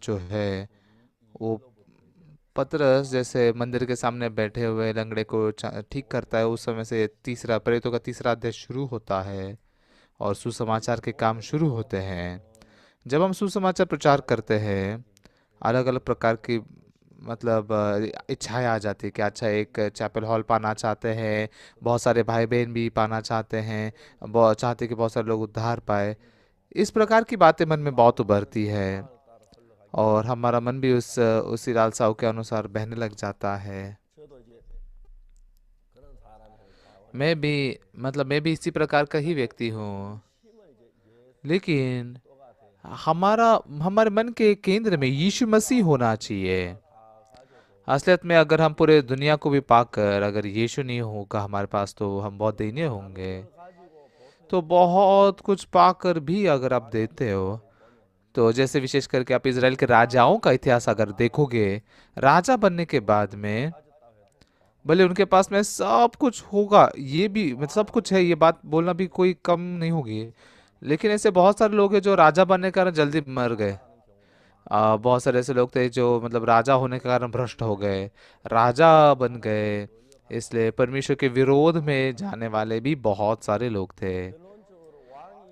जो है वो पतरस जैसे मंदिर के सामने बैठे हुए लंगड़े को ठीक करता है, उस समय से तीसरा प्रेरितों का तीसरा अध्याय शुरू होता है और सुसमाचार के काम शुरू होते हैं। जब हम सुसमाचार प्रचार करते हैं, अलग अलग प्रकार की मतलब इच्छाएं आ जाती है कि अच्छा एक चैपल हॉल पाना चाहते हैं, बहुत सारे भाई बहन भी पाना चाहते हैं, बहुत चाहते हैं कि बहुत सारे लोग उद्धार पाए। इस प्रकार की बातें मन में बहुत उभरती है और हमारा मन भी उसी लालसाओं के अनुसार बहने लग जाता है। मैं भी इसी प्रकार का ही व्यक्ति हूँ, लेकिन हमारा हमारे मन के केंद्र में यीशु मसीह होना चाहिए। असलियत में अगर हम पूरे दुनिया को भी पाकर अगर यीशु नहीं होगा हमारे पास, तो हम बहुत दयनीय होंगे। तो बहुत कुछ पाकर भी अगर आप देते हो, तो जैसे विशेष करके आप इज़राइल के राजाओं का इतिहास अगर देखोगे, राजा बनने के बाद में भले उनके पास में सब कुछ होगा, ये भी मतलब सब कुछ है, ये बात बोलना भी कोई कम नहीं होगी, लेकिन ऐसे बहुत सारे लोग हैं जो राजा बनने के कारण जल्दी मर गए। बहुत सारे ऐसे लोग थे जो मतलब राजा होने के कारण भ्रष्ट हो गए, राजा बन गए, इसलिए परमेश्वर के विरोध में जाने वाले भी बहुत सारे लोग थे।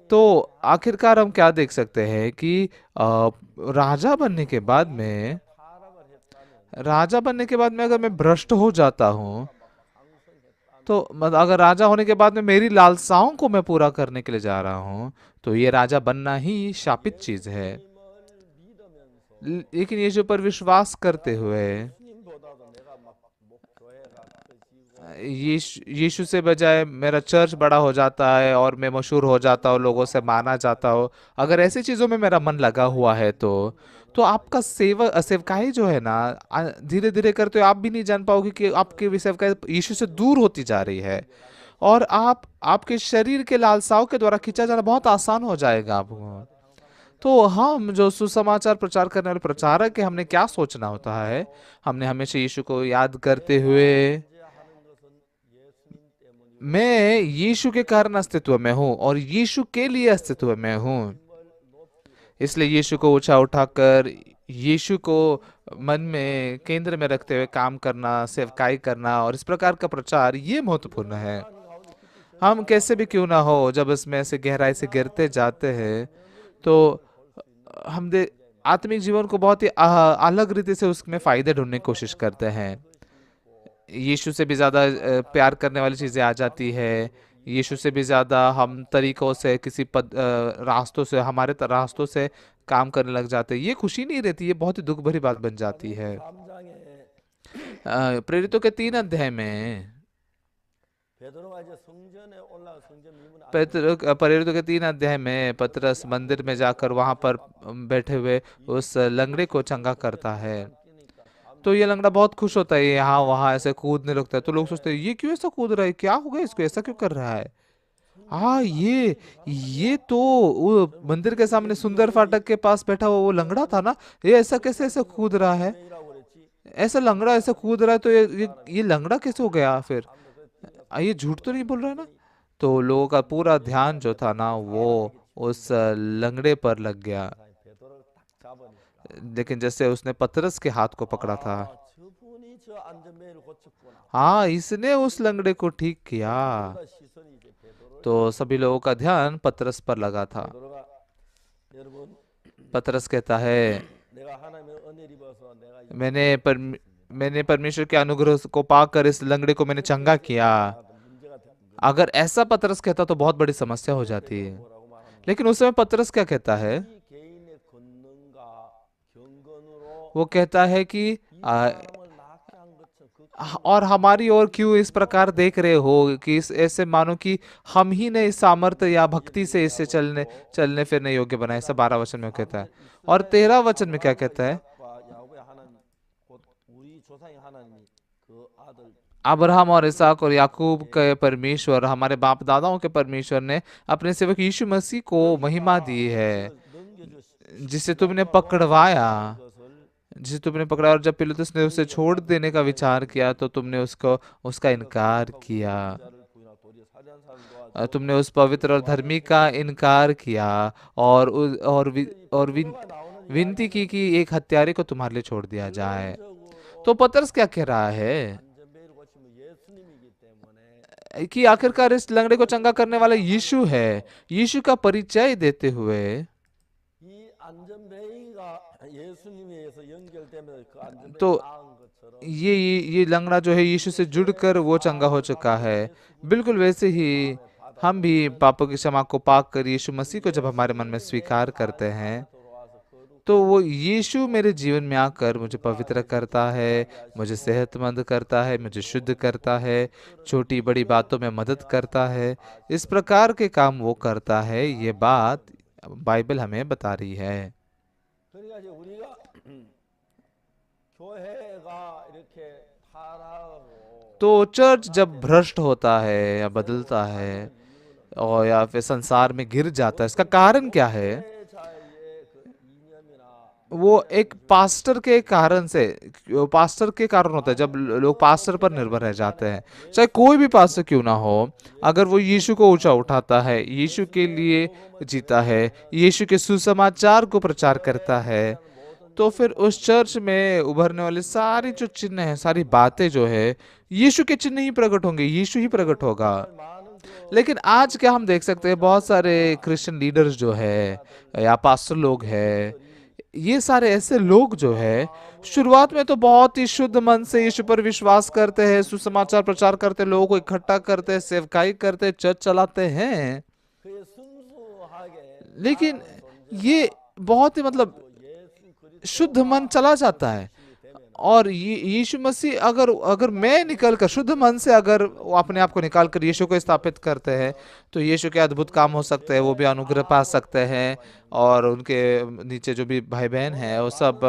तो आखिरकार हम क्या देख सकते हैं कि राजा बनने के बाद में अगर मैं भ्रष्ट हो जाता हूँ, तो मतलब अगर राजा होने के बाद में मेरी लालसाओं को मैं पूरा करने के लिए जा रहा हूँ, तो ये राजा बनना ही शापित चीज है। लेकिन यीशु पर विश्वास करते हुए यीशु से बजाय मेरा चर्च बड़ा हो जाता है और मैं मशहूर हो जाता हूँ, लोगों से माना जाता हूँ, अगर ऐसी चीजों में मेरा मन लगा हुआ है, तो आपका सेवकाई जो है ना, धीरे धीरे करते हुए आप भी नहीं जान पाओगे कि आपकी सेवकाई यीशु से दूर होती जा रही है, और आप आपके शरीर के लालसाओं के द्वारा खींचा जाना बहुत आसान हो जाएगा आपको। तो हम जो सुसमाचार प्रचार करने वाले प्रचारक है, हमने क्या सोचना होता है? हमने हमेशा यीशु को याद करते हुए मैं यीशु के कारण अस्तित्व में हूँ और यीशु के लिए अस्तित्व में हूँ, इसलिए यीशु को ऊंचा उठाकर यीशु को मन में केंद्र में रखते हुए काम करना, सेवकाई करना और इस प्रकार का प्रचार, ये महत्वपूर्ण है। हम कैसे भी क्यों ना हो, जब इसमें से गहराई से गिरते जाते हैं, तो हम दे आत्मिक जीवन को बहुत ही अलग रीति से उसमें फायदे ढूंढने की कोशिश करते हैं। यीशु से भी ज्यादा प्यार करने वाली चीजें आ जाती है। यीशु से भी ज्यादा हम तरीकों से किसी रास्तों से, हमारे रास्तों से काम करने लग जाते हैं। ये खुशी नहीं रहती, ये बहुत ही दुख भरी बात बन जाती है। प्रेरितों के 3 अध्याय में प्रेरितों के 3 अध्याय में पतरस मंदिर में जाकर वहां पर बैठे हुए उस लंगड़े को चंगा करता है। तो ये लंगड़ा बहुत खुश होता है, यहाँ वहां ऐसे कूदने लगता है, तो लोग सोचते हैं ये क्यों ऐसा कूद रहा है, क्या हो गया इसको, ऐसा क्यों कर रहा है। हाँ, ये तो वो मंदिर के सामने सुंदर फाटक के पास बैठा हुआ वो लंगड़ा था ना, ये ऐसा कैसे ऐसे कूद रहा है, ऐसा लंगड़ा ऐसा कूद रहा है, तो ये लंगड़ा कैसे हो गया फिर, ये झूठ तो नहीं बोल रहा है ना। तो लोगों का पूरा ध्यान जो था ना, वो उस लंगड़े पर लग गया, लेकिन जैसे उसने पतरस के हाथ को पकड़ा था, हाँ, इसने उस लंगड़े को ठीक किया, तो सभी लोगों का ध्यान पतरस पर लगा था। पतरस कहता है, मैंने पर मैंने परमेश्वर के अनुग्रह को पाकर इस लंगड़े को मैंने चंगा किया। अगर ऐसा पतरस कहता तो बहुत बड़ी समस्या हो जाती है, लेकिन उस समय पतरस क्या कहता है? वो कहता है कि और हमारी ओर क्यों इस प्रकार देख रहे हो, कि इस ऐसे मानो कि हम ही ने इस सामर्थ्य या भक्ति से इसे चलने चलने फिरने योग्य बनाए। ऐसा 12 वचन में कहता है। और 13 वचन में क्या कहता है? अब्राहम और इसहाक और याकूब के परमेश्वर, हमारे बाप दादाओं के परमेश्वर ने अपने सेवक यीशु मसीह को महिमा दी है, जिसे तुमने पकड़वाया, और जब पिलातुस ने उसे छोड़ देने का विचार किया, तो तुमने उसको उसका इनकार किया। तुमने उस पवित्र और धर्मी का इनकार किया, और उ- और वि, और वि, विनती की कि एक हत्यारे को तुम्हारे लिए छोड़ दिया जाए। तो पतरस क्या कह रहा है कि आखिरकार इस लंगड़े को चंगा करने वाला यीशु है। यीशु का परिचय देते हुए तो ये लंगड़ा जो है यीशु से जुड़कर वो चंगा हो चुका है। बिल्कुल वैसे ही हम भी पापों की क्षमा को पाकर यीशु मसीह को जब हमारे मन में स्वीकार करते हैं तो वो यीशु मेरे जीवन में आकर मुझे पवित्र करता है, मुझे सेहतमंद करता है, मुझे शुद्ध करता है, छोटी बड़ी बातों में मदद करता है। इस प्रकार के काम वो करता है, ये बात बाइबल हमें बता रही है। तो चर्च जब भ्रष्ट होता है या बदलता है और या फिर संसार में गिर जाता है, इसका कारण क्या है? वो एक पास्टर के कारण से, पास्टर के कारण होता है। जब लोग पास्टर पर निर्भर रह जाते हैं, चाहे कोई भी पास्टर क्यों ना हो, अगर वो यीशु को ऊंचा उठाता है, यीशु के लिए जीता है, यीशु के सुसमाचार को प्रचार करता है, तो फिर उस चर्च में उभरने वाले सारी जो चिन्ह है, सारी बातें जो है, यीशु के चिन्ह ही प्रकट होंगे, यीशु ही प्रकट होगा। लेकिन आज क्या हम देख सकते हैं, बहुत सारे क्रिश्चियन लीडर्स जो है या पास्टर लोग हैं, ये सारे ऐसे लोग जो है शुरुआत में तो बहुत ही शुद्ध मन से यीशु पर विश्वास करते हैं, सुसमाचार प्रचार करते हैं, लोगों को इकट्ठा करते हैं, सेवकाई करते हैं, चर्च चलाते हैं। लेकिन ये बहुत ही मतलब शुद्ध मन चला जाता है। और यीशु मसीह अगर अगर मैं निकल कर शुद्ध मन से अगर वो अपने आप को निकाल कर यीशु को स्थापित करते हैं, तो यीशु के अद्भुत काम हो सकते हैं, वो भी अनुग्रह पा सकते हैं, और उनके नीचे जो भी भाई बहन हैं वो सब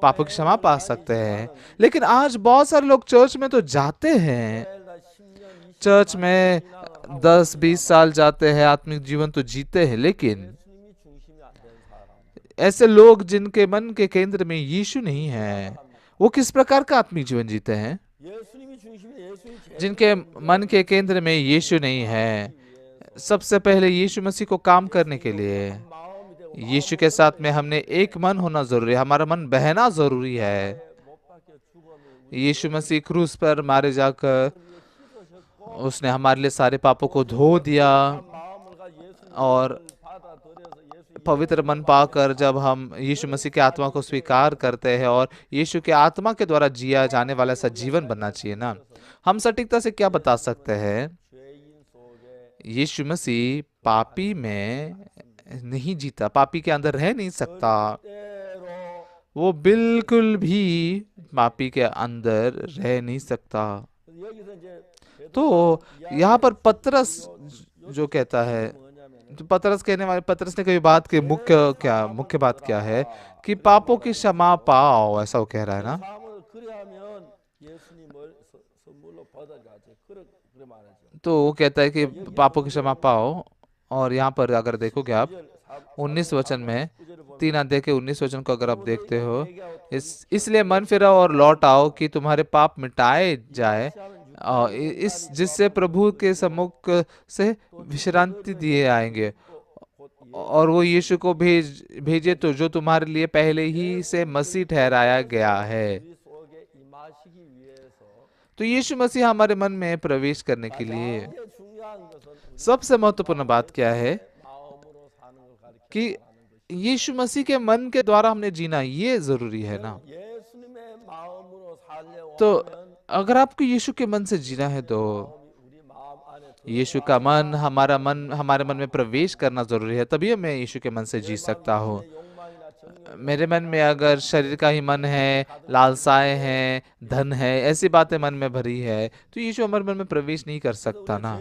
पापों की क्षमा पा सकते हैं। लेकिन आज बहुत सारे लोग चर्च में तो जाते हैं, चर्च में 10-20 साल जाते हैं, आत्मिक जीवन तो जीते हैं, लेकिन ऐसे लोग जिनके मन के केंद्र में यीशु नहीं है, वो किस प्रकार का आत्मिक जीवन जीते हैं? जिनके मन के केंद्र में यीशु नहीं है, सबसे पहले यीशु मसीह को काम करने के लिए यीशु के साथ में हमने एक मन होना जरूरी है, हमारा मन बहना जरूरी है। यीशु मसीह क्रूस पर मारे जाकर उसने हमारे लिए सारे पापों को धो दिया, और पवित्र मन पाकर जब हम यीशु मसीह के आत्मा को स्वीकार करते हैं और यीशु के आत्मा के द्वारा जिया जाने वाला ऐसा जीवन बनना चाहिए ना, हम सटीकता से क्या बता सकते हैं? यीशु मसीह पापी में नहीं जीता, पापी के अंदर रह नहीं सकता, वो बिल्कुल भी पापी के अंदर रह नहीं सकता। तो यहाँ पर पतरस जो कहता है, तो पतरस ने कई बात की मुख्य बात क्या है कि पापों की क्षमा पाओ, ऐसा वो कह रहा है ना। तो वो कहता है कि पापों की क्षमा पाओ, और यहाँ पर अगर देखोगे आप 19 वचन में, 3 अध्याय के 19 वचन को अगर आप देखते हो, इसलिए मन फिराओ और लौट आओ कि तुम्हारे पाप मिटाए जाए, इस जिससे प्रभु के सम्मुख से विश्रांति दिए आएंगे, और वो यीशु को भेजे तो जो तुम्हारे लिए पहले ही से मसीह ठहराया गया है। तो यीशु मसीह हमारे मन में प्रवेश करने के लिए सबसे महत्वपूर्ण बात क्या है कि यीशु मसीह के मन के द्वारा हमने जीना, ये जरूरी है ना। तो अगर आपको यीशु के मन से जीना है तो यीशु का मन हमारे मन में प्रवेश करना जरूरी है, तभी मैं यीशु के मन से जी सकता हूँ। मेरे मन में अगर शरीर का ही मन है, लालसाएं हैं, धन है, ऐसी बातें मन में भरी है, तो यीशु हमारे मन में प्रवेश नहीं कर सकता ना।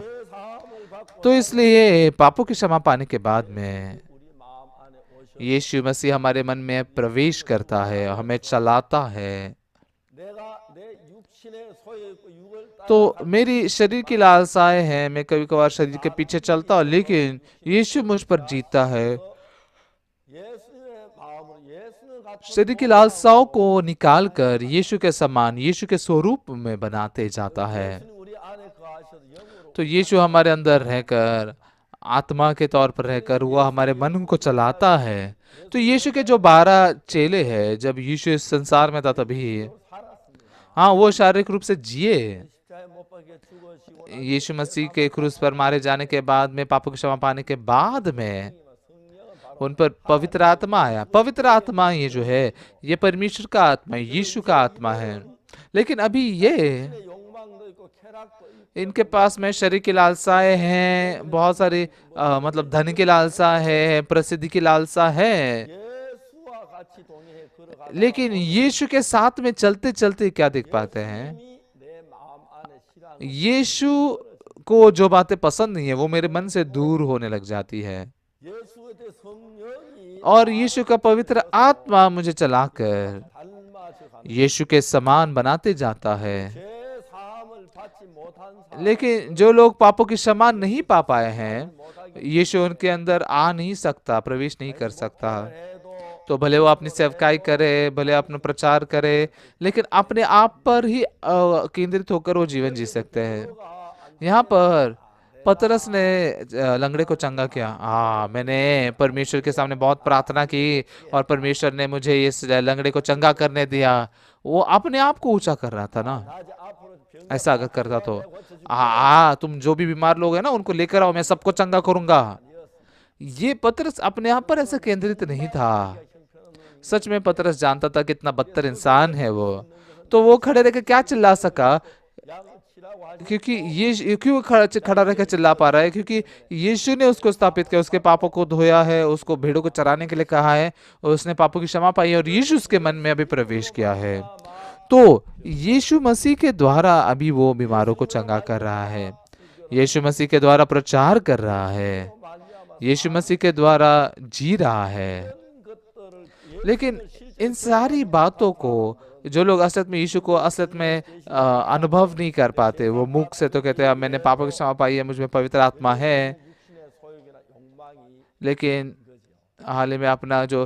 तो इसलिए पापों की क्षमा पाने के बाद में यीशु मसीह हमारे मन में प्रवेश करता है, हमें चलाता है। तो मेरी शरीर की लालसाएं हैं, मैं कभी कभार शरीर के पीछे चलता हूँ, लेकिन यीशु मुझ पर जीता है। शरीर की लालसाओं को निकालकर यीशु के समान, यीशु के स्वरूप में बनाते जाता है। तो यीशु हमारे अंदर रहकर आत्मा के तौर पर रहकर वो हमारे मन को चलाता है। तो यीशु के जो 12 चेले हैं, जब यीशु इस संसार में था तभी, हाँ, वो शारीरिक रूप से जिए। यीशु मसीह के क्रूस पर मारे जाने के बाद में, पापों की क्षमा पाने के बाद में, उन पर पवित्र आत्मा आया। पवित्र आत्मा ये जो है, ये परमेश्वर का आत्मा है, यीशु का आत्मा है। लेकिन अभी ये इनके पास में शरीर की लालसाएं हैं, बहुत सारी मतलब धन की लालसा है, प्रसिद्धि की लालसा है। लेकिन यीशु के साथ में चलते चलते क्या देख पाते हैं? यीशु को जो बातें पसंद नहीं है वो मेरे मन से दूर होने लग जाती है, और यीशु का पवित्र आत्मा मुझे चलाकर यीशु के समान बनाते जाता है। लेकिन जो लोग पापों की क्षमा नहीं पा पाए हैं, यीशु उनके अंदर आ नहीं सकता, प्रवेश नहीं कर सकता। तो भले वो अपनी सेवकाई करे, भले अपना प्रचार करे, लेकिन अपने आप पर ही केंद्रित होकर वो जीवन जी सकते हैं। यहाँ पर पतरस ने लंगड़े को चंगा किया। हाँ, मैंने परमेश्वर के सामने बहुत प्रार्थना की और परमेश्वर ने मुझे इस लंगड़े को चंगा करने दिया। वो अपने आप को ऊंचा कर रहा था ना। ऐसा अगर करता तो, हाँ, तुम जो भी बीमार लोग हैं ना, उनको लेकर आओ, मैं सबको चंगा करूंगा। ये पतरस अपने आप पर ऐसा केंद्रित नहीं था। सच में पतरस जानता था कितना बदतर इंसान है वो। तो वो खड़े रहकर क्या चिल्ला सका? क्योंकि ये क्यों खड़ा रहकर चिल्ला पा रहा है? क्योंकि यीशु ने उसको स्थापित किया, उसके पापों को धोया है, उसको भेड़ों को चराने के लिए कहा है, और उसने पापों की क्षमा पाई है, और यीशु उसके मन में अभी प्रवेश किया है। तो यीशु मसीह के द्वारा अभी वो बीमारों को चंगा कर रहा है, यीशु मसीह के द्वारा प्रचार कर रहा है, यीशु मसीह के द्वारा जी रहा है। लेकिन इन सारी बातों को जो लोग असलियत में यीशु को असलियत में अनुभव नहीं कर पाते, वो मुख से तो कहते हैं मैंने पापों की क्षमा पाई है, मुझ में पवित्र आत्मा है, लेकिन हाल ही में अपना जो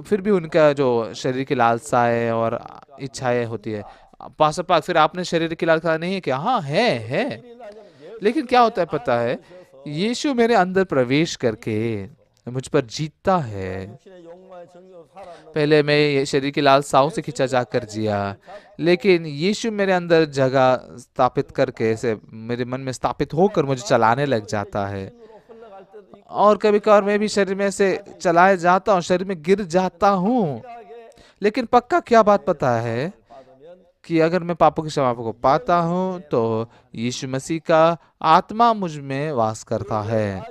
फिर भी उनका जो शरीर की लालसाएं और इच्छाएं होती है। पास्टर पाक, फिर आपने शरीर की लालसा नहीं है क्या? हाँ, है। लेकिन क्या होता है पता है? यीशु मेरे अंदर प्रवेश करके मुझ पर जीतता है। पहले मैं ये शरीर की लालसाओं से खिंचा जाकर जिया, लेकिन यीशु मेरे अंदर जगह स्थापित करके, ऐसे मेरे मन में स्थापित होकर मुझे चलाने लग जाता है। और कभी कभार मैं भी शरीर में से चलाए जाता हूँ, शरीर में गिर जाता हूँ, लेकिन पक्का क्या बात पता है कि अगर मैं पापों की क्षमा को पाता हूँ तो यीशु मसीह का आत्मा मुझ में वास करता है।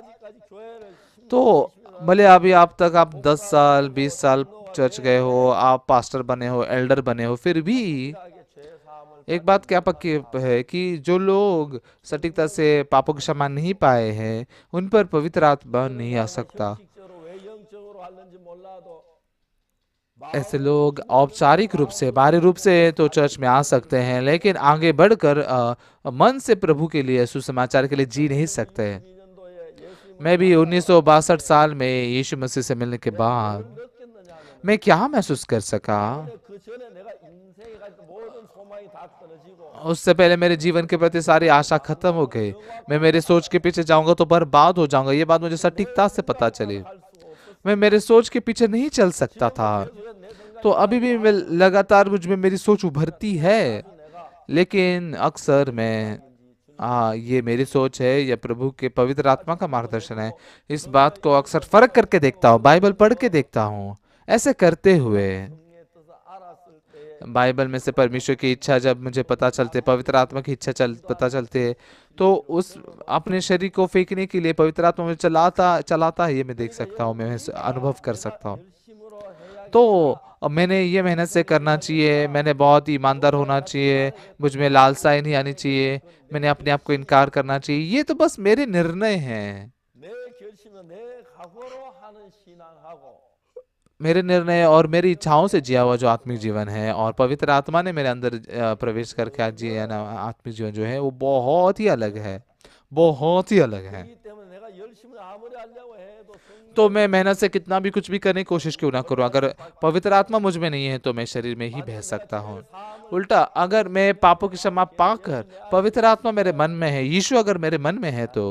तो भले अभी आप तक आप 10 साल 20 साल चर्च गए हो, आप पास्टर बने हो, एल्डर बने हो, फिर भी एक बात क्या पक्की है कि जो लोग सटीकता से पापों की क्षमा नहीं पाए हैं, उन पर पवित्र आत्मा नहीं आ सकता। ऐसे लोग औपचारिक रूप से, बाहरी रूप से तो चर्च में आ सकते हैं, लेकिन आगे बढ़कर मन से प्रभु के लिए, सुसमाचार के लिए जी नहीं सकते। मैं भी 1962 साल में यीशु मसीह से मिलने के बाद मैं क्या महसूस कर सका? उससे पहले मेरे जीवन के प्रति सारी आशा खत्म हो गई। मैं मेरे सोच के पीछे जाऊंगा तो बर्बाद हो जाऊंगा, ये बात मुझे सटीकता से पता चली। मैं मेरे सोच के पीछे नहीं चल सकता था। तो अभी भी मैं लगातार मुझ में मेरी सोच उभरती है, लेकिन अक्सर मैं ये मेरी सोच है या प्रभु के पवित्र आत्मा का मार्गदर्शन है, इस बात को अक्सर फर्क करके देखता हूँ, बाइबल पढ़ के देखता हूँ। ऐसे करते हुए बाइबल में से परमेश्वर की इच्छा जब मुझे पता चलते, पवित्र आत्मा की इच्छा पता चलते, तो उस अपने शरीर को फेंकने के लिए पवित्र आत्मा मुझे चलाता है, ये मैं देख सकता हूँ, मैं अनुभव कर सकता हूँ। तो मैंने ये मेहनत से करना चाहिए, मैंने बहुत ईमानदार होना चाहिए, मुझ में लालसाएं नहीं आनी चाहिए, मैंने अपने आप को इनकार करना चाहिए, ये तो बस मेरे निर्णय हैं, मेरे निर्णय और मेरी इच्छाओं से जिया हुआ जो आत्मिक जीवन है, और पवित्र आत्मा ने मेरे अंदर प्रवेश करके आज जिया ना आत्मिक जीवन जो है, वो बहुत ही अलग है, बहुत ही अलग है। तो मैं मेहनत से कितना भी कुछ भी करने की कोशिश क्यों ना करूं, अगर पवित्र आत्मा मुझ में नहीं है तो मैं शरीर में ही बह सकता हूँ। उल्टा, अगर मैं पापों की क्षमा पाकर, पवित्र आत्मा मेरे मन में है, यीशु अगर मेरे मन में है, तो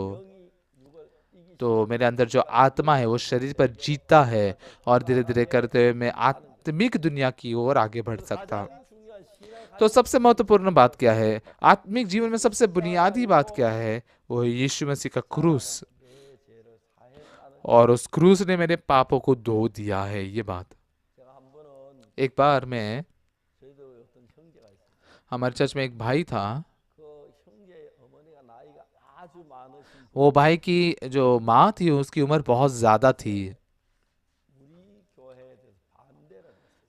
तो मेरे अंदर जो आत्मा है वो शरीर पर जीता है और धीरे धीरे करते हुए मैं आत्मिक दुनिया की ओर आगे बढ़ सकता हूँ। तो सबसे महत्वपूर्ण बात क्या है, आत्मिक जीवन में सबसे बुनियादी बात क्या है, वो है यीशु मसीह का क्रूस। और उस क्रूस ने मेरे पापों को धो दिया है, ये बात। एक बार मैं, हमारे चर्च में एक भाई था, वो भाई की जो माँ थी उसकी उम्र बहुत ज्यादा थी,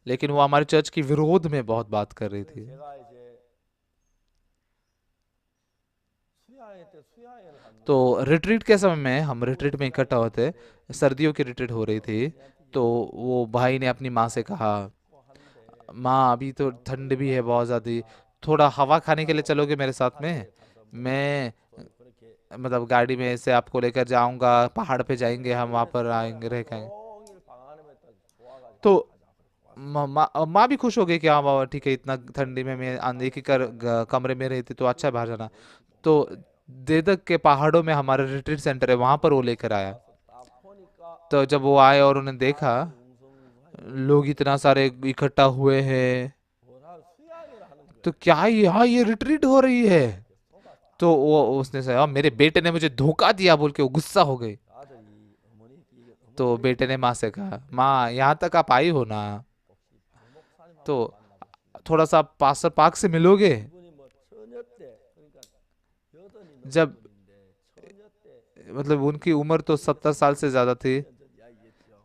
लेकिन वो हमारे चर्च की विरोध में बहुत बात कर रही थी। तो रिट्रीट के समय में, हम रिट्रीट में इकट्ठा होते, सर्दियों की रिट्रीट हो रही थी, तो वो भाई ने अपनी माँ से कहा, माँ अभी तो ठंड भी है बहुत ज़्यादा, थोड़ा हवा खाने के लिए चलोगे मेरे साथ में? मैं मतलब गाड़ी में से आपको लेकर जाऊंगा, पहाड़ पे जाएंगे हम, वहां पर आएंगे, रह के आएंगे। तो माँ भी खुश हो गई कि हाँ बाबा ठीक है, इतना ठंडी में मैं एक ही कमरे में रहती तो अच्छा है बाहर जाना। तो देदक के पहाड़ों में हमारा रिट्रीट सेंटर है, वहां पर वो लेकर आया। तो जब वो आए और उन्हें देखा लोग इतना सारे इकट्ठा हुए हैं, तो क्या यहाँ ये रिट्रीट हो रही है? तो वो उसने कहा मेरे बेटे ने मुझे धोखा दिया बोल के वो गुस्सा हो गई। तो बेटे ने माँ से कहा, माँ यहाँ तक आप आई हो ना, तो थोड़ा सा पास्टर पार्क से मिलोगे? जब मतलब उनकी उम्र तो 70 साल से ज्यादा थी,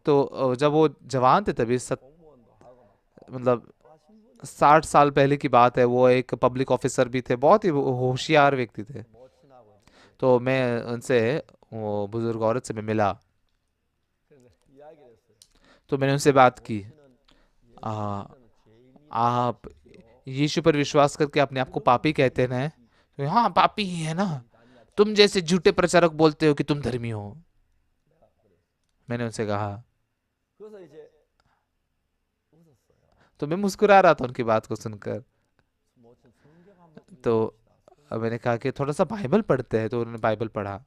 तो जब वो जवान थे तभी मतलब 60 साल पहले की बात है, वो एक पब्लिक ऑफिसर भी थे, बहुत ही होशियार व्यक्ति थे। तो मैं उनसे, वो बुजुर्ग औरत से मैं मिला, तो मैंने उनसे बात की, आ, आप यीशु पर विश्वास करके अपने आप को पापी कहते हैं ना? तो हाँ पापी ही है ना, तुम जैसे झूठे प्रचारक बोलते हो कि तुम धर्मी हो। मैंने उनसे कहा, तो मैं मुस्कुरा रहा था उनकी बात को सुनकर। तो अब मैंने कहा कि थोड़ा सा बाइबल पढ़ते हैं, तो उन्होंने बाइबल पढ़ा।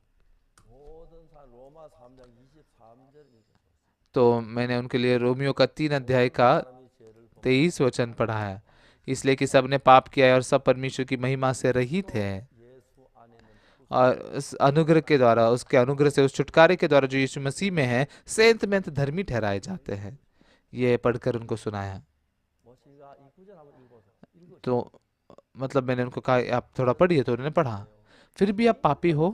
तो मैंने उनके लिए रोमियो का 3 अध्याय का 23 वचन पढ़ा है, इसलिए कि सबने पाप किया है और सब परमेश्वर की महिमा से रहित है, और उस अनुग्रह के द्वारा, उसके अनुग्रह से, उस छुटकारे के द्वारा जो यीशु मसीह में है सेंत में धर्मी ठहराए जाते हैं। ये पढ़कर उनको सुनाया। तो मतलब मैंने उनको कहा आप थोड़ा पढ़िए, तो उन्होंने पढ़ा। फिर भी आप पापी हो?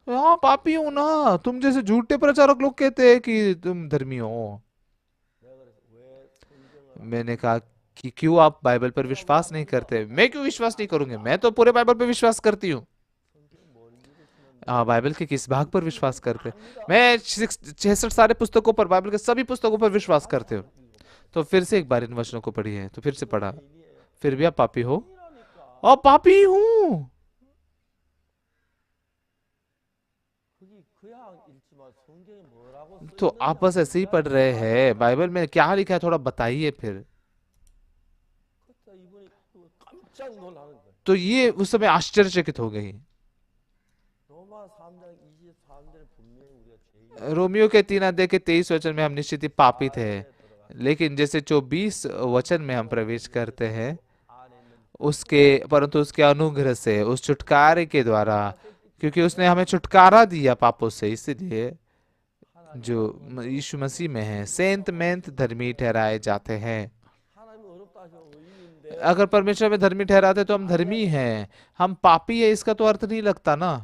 हाँ पापी हूं ना, तुम जैसे झूठे प्रचारक लोग कहते हैं कि तुम धर्मी हो। मैंने कहा कि क्यों आप बाइबल पर विश्वास नहीं करते? मैं क्यों विश्वास नहीं करूंगी, मैं तो पूरे बाइबल पर विश्वास करती हूँ। बाइबल के किस भाग पर विश्वास करते? मैं 66 सारे पुस्तकों पर, बाइबल के सभी पुस्तकों पर विश्वास करते हो। तो फिर से एक बार इन वचनों को पढ़िए, तो फिर से पढ़ा, फिर भी आप पापी हो? और पापी हूँ। तो आप बस ऐसे ही पढ़ रहे हैं, बाइबल में क्या लिखा है थोड़ा बताइए फिर। तो ये उस समय आश्चर्यचकित हो गई। रोमियो के 3 अध्याय के 23 वचन में हम निश्चित ही पापी थे, लेकिन जैसे 24 वचन में हम प्रवेश करते हैं उसके, परंतु उसके अनुग्रह से, उस छुटकारे के द्वारा, क्योंकि उसने हमें छुटकारा दिया पापों से, इसलिए जो यीशु मसीह में है सेंत मेंत धर्मी ठहराए जाते हैं। अगर परमेश्वर में धर्मी ठहराते तो हम धर्मी हैं, हम पापी है इसका तो अर्थ नहीं लगता ना।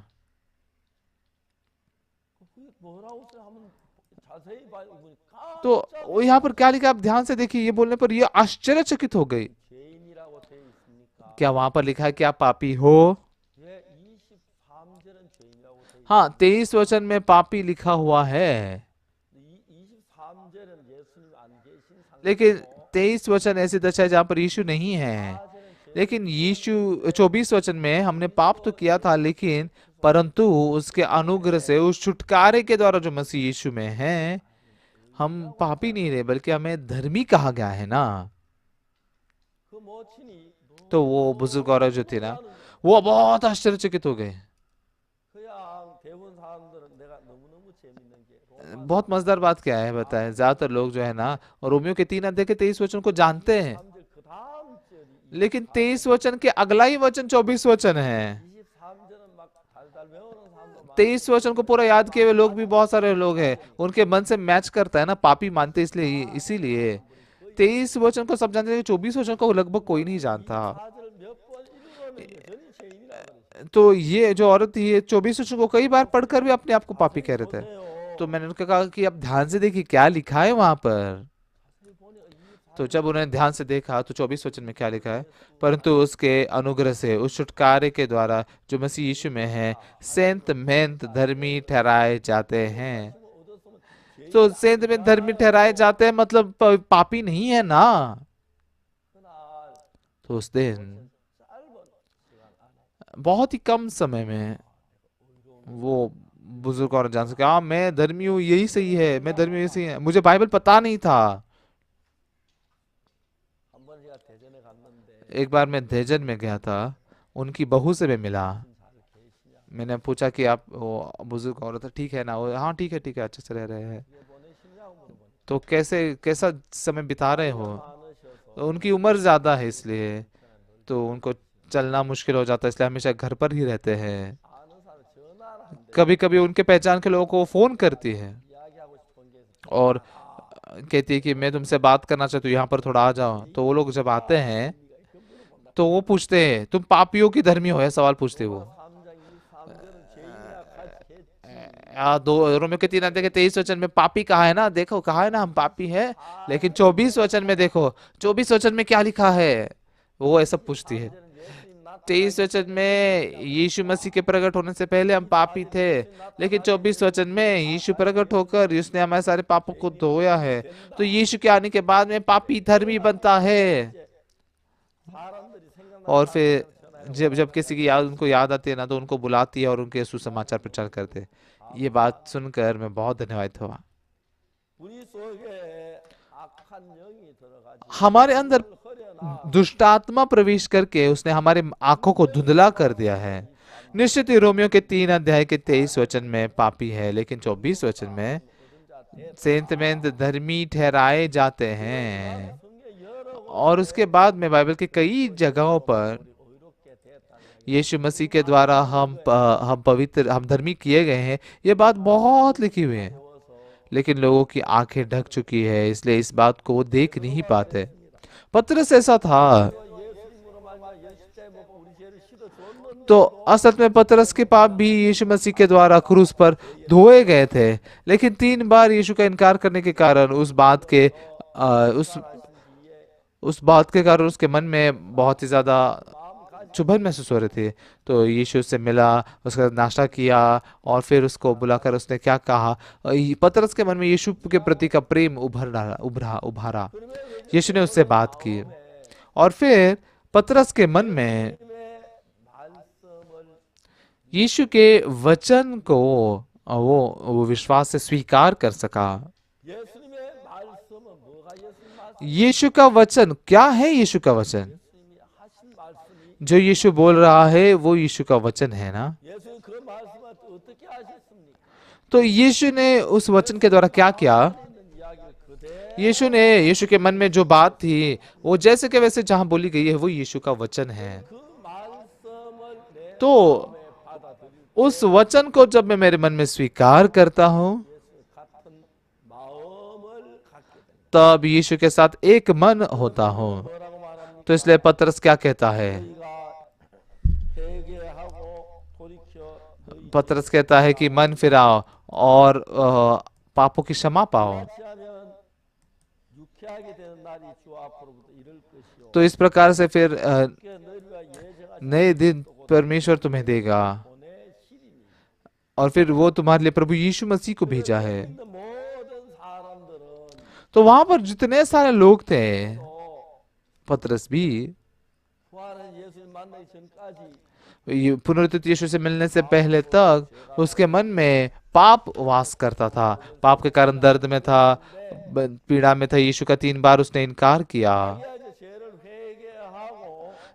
तो वो यहाँ पर क्या लिखा आप ध्यान से देखिए, ये बोलने पर ये आश्चर्यचकित हो गई। क्या वहां पर लिखा है कि आप पापी हो? हाँ 23 वचन में पापी लिखा हुआ है, लेकिन 23 वचन ऐसे दर्शाए जहां पर यीशु नहीं है। लेकिन यीशु 24 वचन में हमने पाप तो किया था, लेकिन परंतु उसके अनुग्रह से, उस छुटकारे के द्वारा जो मसीह यीशु में है, हम पापी नहीं रहे बल्कि हमें धर्मी कहा गया है ना। तो वो बुजुर्ग औरत जो थी ना, वो बहुत आश्चर्यचकित हो गए। बहुत मजेदार बात क्या है बताएं, ज्यादातर लोग जो है ना रोमियो के 3 अध्याय के 23 वचन को जानते हैं, लेकिन 23 वचन के अगला ही वचन 24 वचन है। 23 वचन को पूरा याद किए हुए लोग भी बहुत सारे लोग हैं, उनके मन से मैच करता है ना, पापी मानते इसलिए, इसीलिए 23 वचन को सब जानते हैं, 24 वचन को लगभग कोई नहीं जानता। तो ये जो औरत थी, ये 24 वचन को कई बार पढ़कर भी अपने आप को पापी कह रहे थे। तो मैंने उनका कहा कि आप ध्यान से देखिए क्या लिखा है वहां पर। तो जब उन्होंने ध्यान से देखा तो 24 वचन में क्या लिखा है, परंतु उसके अनुग्रह से उस छुटकारे के द्वारा जो मसीह यीशु में है, सेंत मेंत धर्मी ठहराए जाते हैं। तो सेंत में धर्मी ठहराए जाते हैं मतलब पापी नहीं है ना। तो उस दिन बहुत ही कम समय में वो बुजुर्ग और जान सके, हाँ मैं धर्मी हूँ यही सही है, मैं धर्मी हूँ, यही सही है, मुझे बाइबल पता नहीं था। एक बार मैं देजन में गया था, उनकी बहू से मैं मिला। मैंने पूछा कि आप, वो बुजुर्ग औरत है, ठीक है ना, वो हाँ ठीक है अच्छे से रह रहे हैं। तो कैसे कैसा समय बिता रहे हो? तो उनकी उम्र ज्यादा है इसलिए, तो उनको चलना मुश्किल हो जाता है, इसलिए हमेशा घर पर ही रहते हैं। कभी कभी उनके पहचान के लोगों को फोन करती है और कहती है कि मैं तुमसे बात करना चाहती हूँ, यहाँ पर थोड़ा आ जाओ। तो वो लोग जब आते हैं तो वो पूछते हैं तुम पापियों की धर्मी हो, है सवाल पूछते हैं वो। दो रोमियो के 3 अध्याय के 23 वचन में पापी कहा है ना, देखो कहा है ना हम पापी है, लेकिन 24 वचन में देखो, 24 वचन में क्या लिखा है, वो ऐसा पूछती है। 23 वचन में यीशु मसीह के प्रकट होने से पहले हम पापी थे, लेकिन 24 वचन में यीशु प्रकट होकर उसने हमारे सारे पापों को धोया है, तो यीशु के आने के बाद में पापी धर्मी बनता है। और फिर जब जब किसी की याद उनको याद आती है ना, तो उनको बुलाती है और उनके सुसमाचार प्रचार करते हैं। ये बात सुनकर मैं बहुत धन्यवाद हुआ। हमारे अंदर दुष्टात्मा प्रवेश करके उसने हमारे आंखों को धुंधला कर दिया है। निश्चित ही रोमियो के 3 अध्याय के 23 वचन में पापी है, लेकिन 24 वचन में सेंत में धर्मी ठहराए जाते हैं। और उसके बाद में बाइबल के कई जगहों पर यीशु मसीह के द्वारा हम पवित्र, हम धर्मी किए गए हैं, ये बात बहुत लिखी हुई है, लेकिन लोगों की आंखें ढक चुकी है, इसलिए इस बात को वो देख नहीं पाते। पतरस ऐसा था। तो असल में पतरस के पाप भी यीशु मसीह के द्वारा क्रूस पर धोए गए थे, लेकिन 3 बार यीशु का इनकार करने के कारण उस बात के कारण उसके मन में बहुत ही ज्यादा चुभन महसूस हो रही थी। तो यीशु से मिला, उसका नाश्ता किया, और फिर उसको बुलाकर उसने क्या कहा, पतरस के मन में यीशु के प्रति का प्रेम उभारा। यीशु ने उससे बात की, और फिर पतरस के मन में यीशु के वचन को वो विश्वास से स्वीकार कर सका। यीशु का वचन क्या है? यीशु का वचन, जो यीशु बोल रहा है वो यीशु का वचन है ना। तो यीशु ने उस वचन के द्वारा क्या किया? यीशु के मन में जो बात थी वो जैसे के वैसे जहां बोली गई है वो यीशु का वचन है। तो उस वचन को जब मैं मेरे मन में स्वीकार करता हूं, तब यीशु के साथ एक मन होता हूं। तो इसलिए पतरस क्या कहता है? पतरस कहता है कि मन फिराओ और पापों की क्षमा पाओ। तो इस प्रकार से फिर नए दिन परमेश्वर तुम्हें देगा, और फिर वो तुम्हारे लिए प्रभु यीशु मसीह को भेजा है। तो वहां पर जितने सारे लोग थे, पतरस भी पुनरुत्थित यीशु से मिलने से पहले तक उसके मन में पाप वास करता था, पाप के कारण दर्द में था, पीड़ा में था। यीशु का 3 बार उसने इनकार किया,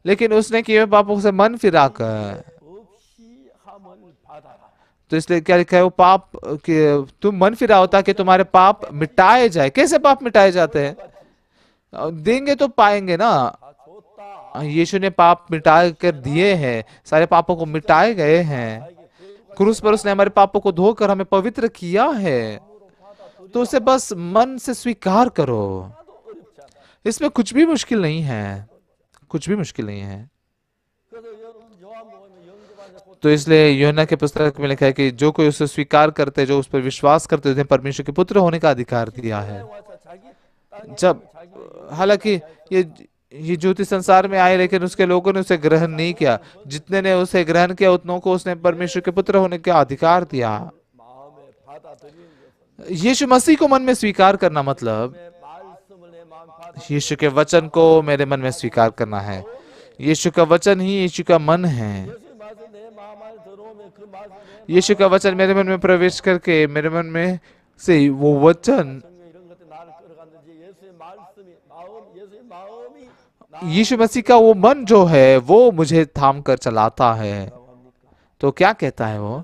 लेकिन उसने किए पापों से मन फिराकर तो इसलिए क्या लिखा है, वो पाप के तुम मन फिराओ ताकि तुम्हारे पाप मिटाए जाए। कैसे पाप मिटाए जाते हैं? देंगे तो पाएंगे ना। यीशु ने पाप मिटा कर दिए हैं, सारे पापों को मिटाए गए हैं। क्रूस पर उसने हमारे पापों को धोकर हमें पवित्र किया है। तो उसे बस मन से स्वीकार करो। इसमें कुछ भी मुश्किल नहीं है, कुछ भी मुश्किल नहीं है। तो इसलिए यूहन्ना के पुस्तक में लिखा है कि जो कोई उसे स्वीकार करते, जो उस पर विश्वास करते, उन्हें परमेश्वर के पुत्र होने का अधिकार दिया है। जब हालांकि ये ये ज्योति संसार में आए, लेकिन उसके लोगों ने उसे ग्रहण नहीं किया। जितने ने उसे ग्रहण किया उतनों को उसने परमेश्वर के पुत्र होने का अधिकार दिया। यीशु मसीह को मन में स्वीकार करना मतलब यीशु के वचन को मेरे मन में स्वीकार करना है। यीशु का वचन ही यीशु का मन है। यीशु का वचन मेरे मन में प्रवेश करके मेरे मन में से वो वचन, यीशु मसीह का वो मन जो है वो मुझे थाम कर चलाता है। तो क्या कहता है वो?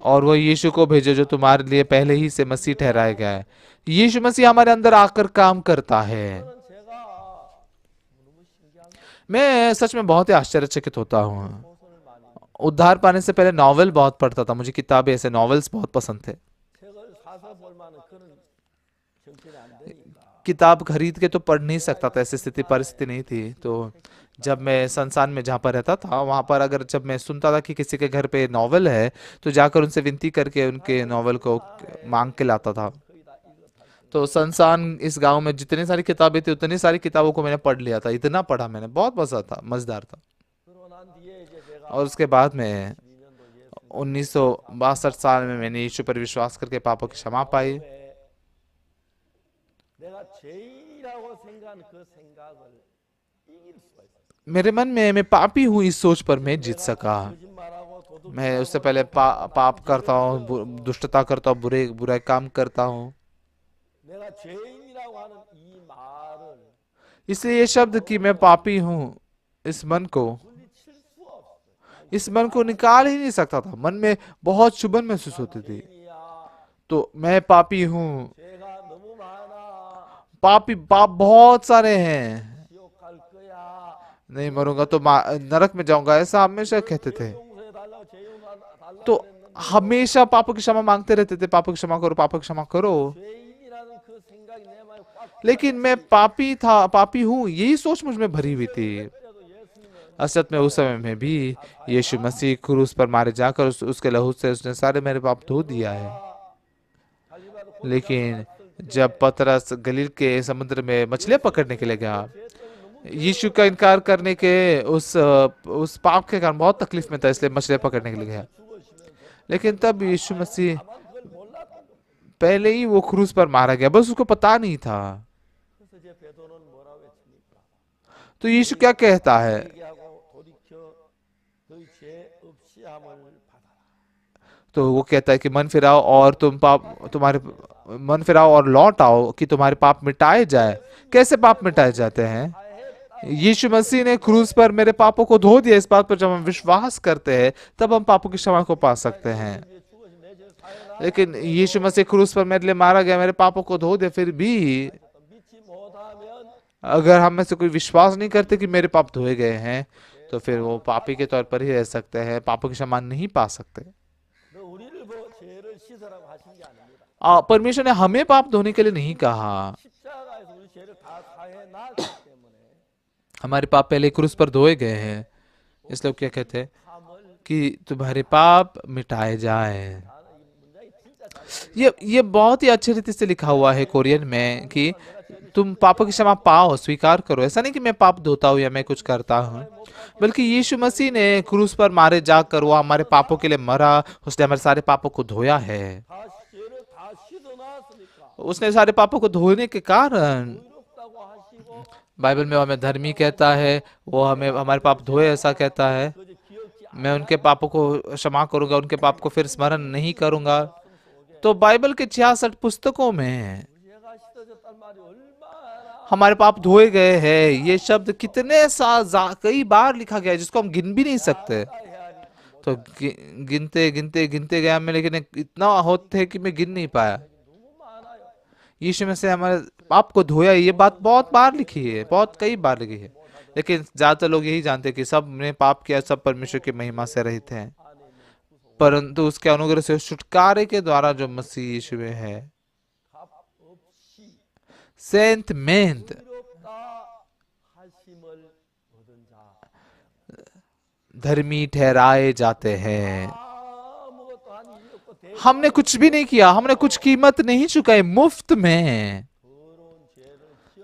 और वो यीशु को भेजो जो तुम्हारे लिए पहले ही से मसीह ठहराया गया है। यीशु मसीह हमारे अंदर आकर काम करता है। मैं सच में बहुत ही आश्चर्यचकित होता हूँ। उद्धार पाने से पहले नॉवेल बहुत पढ़ता था, मुझे किताबें, ऐसे नॉवेल्स बहुत पसंद थे। किताब खरीद के तो पढ़ नहीं सकता था, ऐसी स्थिति परिस्थिति नहीं थी। तो जब मैं संस्थान में जहाँ पर रहता था वहां पर अगर जब मैं सुनता था कि किसी के घर पे नॉवेल है तो जाकर उनसे विनती करके उनके नॉवेल को मांग के लाता था। तो संस्थान इस गांव में जितनी सारी किताबें थी उतनी सारी किताबों को मैंने पढ़ लिया था। इतना पढ़ा मैंने, बहुत मजा था, मजेदार था। और उसके बाद में 1962 साल में मैंने यीशु पर विश्वास करके पापों की क्षमा पाई। मेरे मन में मैं पापी हूँ इस सोच पर मैं जीत सका। मैं उससे पहले पाप करता हूँ, दुष्टता करता हूँ, बुरे काम करता हूँ। इसलिए ये शब्द कि मैं पापी हूँ, इस मन को निकाल ही नहीं सकता था। मन में बहुत चुभन महसूस होती थी। तो मैं पापी हूँ, पाप बहुत सारे हैं, नहीं मरूंगा तो नरक में जाऊंगा, ऐसा हमेशा कहते थे। तो हमेशा पापों की क्षमा मांगते रहते थे, पापों की क्षमा करो, पापों की क्षमा करो। लेकिन मैं पापी हूँ, यही सोच मुझ में भरी हुई थी। असल में उस समय में भी यीशु मसीह क्रूस पर मारे जाकर उसके लहू से उसने सारे मेरे पाप धो दिया है। लेकिन जब पतरस गलील के समुद्र में मछलियां पकड़ने के लिए गया, यीशु का इनकार करने के उस पाप के कारण बहुत तकलीफ में था, इसलिए मछलियां पकड़ने के लिए गया। लेकिन तब यीशु मसीह पहले ही वो क्रूस पर मारा गया, बस उसको पता नहीं था। तो यीशु क्या कहता है? तो वो कहता है कि मन फिराओ और तुम्हारे मन फिराओ और लौट आओ कि तुम्हारे पाप मिटाए जाए। कैसे पाप मिटाए जाते हैं? यीशु मसीह ने क्रूस पर मेरे पापों को धो दिया। इस बात पर जब हम विश्वास करते हैं तब हम पापों की क्षमा को पा सकते हैं। लेकिन यीशु मसीह क्रूस पर मेरे लिए मारा गया, मेरे पापों को धो दिया, फिर भी अगर हम में से कोई विश्वास नहीं करते कि मेरे पाप धोए गए हैं तो फिर वो पापी के तौर पर ही रह सकते हैं, पापों की क्षमा नहीं पा सकते। परमेश्वर ने हमें पाप धोने के लिए नहीं कहा। हमारे पाप पहले क्रूस पर धोए गए हैं, इसलिए क्या कहते हैं कि तुम्हारे पाप मिटाए जाए। ये बहुत ही अच्छी रीति से लिखा हुआ है कोरियन में कि तुम पापों की क्षमा पाओ, स्वीकार करो। ऐसा नहीं कि मैं पाप धोता हूँ या मैं कुछ करता हूँ, बल्कि यीशु मसीह ने क्रूस पर मारे जाकर वो हमारे पापों के लिए मरा, उसने हमारे सारे पापों को धोया है। उसने सारे पापों को धोने के कारण बाइबल में हमें धर्मी कहता है, वो हमें हमारे पाप धोए ऐसा कहता है। मैं उनके पापों को क्षमा करूंगा, उनके पाप को फिर स्मरण नहीं करूंगा। तो बाइबल के 66 पुस्तकों में हमारे पाप धोए गए हैं, ये शब्द कितने कई बार लिखा गया है जिसको हम गिन भी नहीं सकते। तो गिनते गिनते गिनते गया मैं, लेकिन इतना होते है कि मैं गिन नहीं पाया। यीशु मसीह हमारे पाप को धोया, ये बात बहुत बार लिखी है, बहुत कई बार लिखी है, लेकिन ज्यादातर लोग यही जानते हैं कि सब ने पाप किया, सब परमेश्वर की महिमा से रहित हैं। परंतु उसके अनुग्रह से छुटकारे के द्वारा जो मसीह यीशु में है, सेंट मेंट धर्मी ठहराए जाते हैं। हमने कुछ भी नहीं किया, हमने कुछ कीमत नहीं चुकाई, मुफ्त में,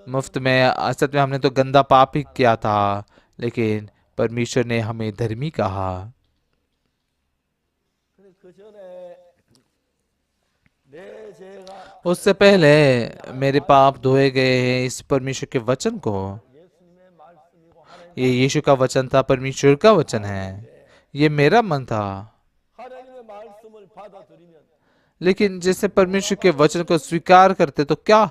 मुफ्त में। असल में हमने तो गंदा पाप ही किया था, लेकिन परमेश्वर ने हमें धर्मी कहा। उससे पहले मेरे पाप धोए गए हैं इस परमेश्वर के वचन को। ये यीशु का वचन था, परमेश्वर का वचन है, ये मेरा मन था। लेकिन जैसे परमेश्वर के वचन को स्वीकार करते तो क्या,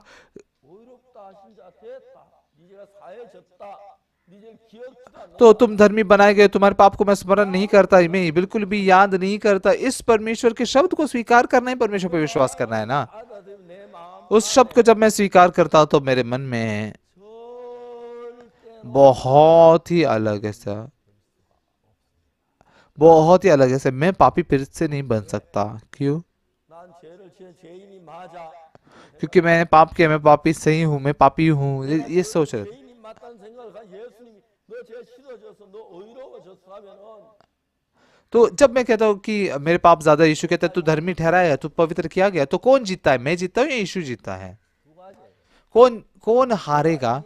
तो तुम धर्मी बनाए गए, तुम्हारे पाप को मैं स्मरण नहीं करता, मैं बिल्कुल भी याद नहीं करता। इस परमेश्वर के शब्द को स्वीकार करना ही परमेश्वर पर विश्वास करना है ना। उस शब्द को जब मैं स्वीकार करता तो मेरे मन में बहुत ही अलग ऐसा, बहुत ही अलग ऐसे, मैं पापी फिर से नहीं बन सकता। क्यों? क्योंकि मैंने पाप किया, मैं पापी सही हूं, मैं पापी हूं, ये सोच रहे थे। तो जब मैं कहता हूँ कि मेरे पाप ज्यादा, यीशु कहता है तू धर्मी ठहराया, तू पवित्र किया गया, तो कौन जीतता है? मैं जीतता हूँ या यीशु जीतता है? कौन कौन हारेगा?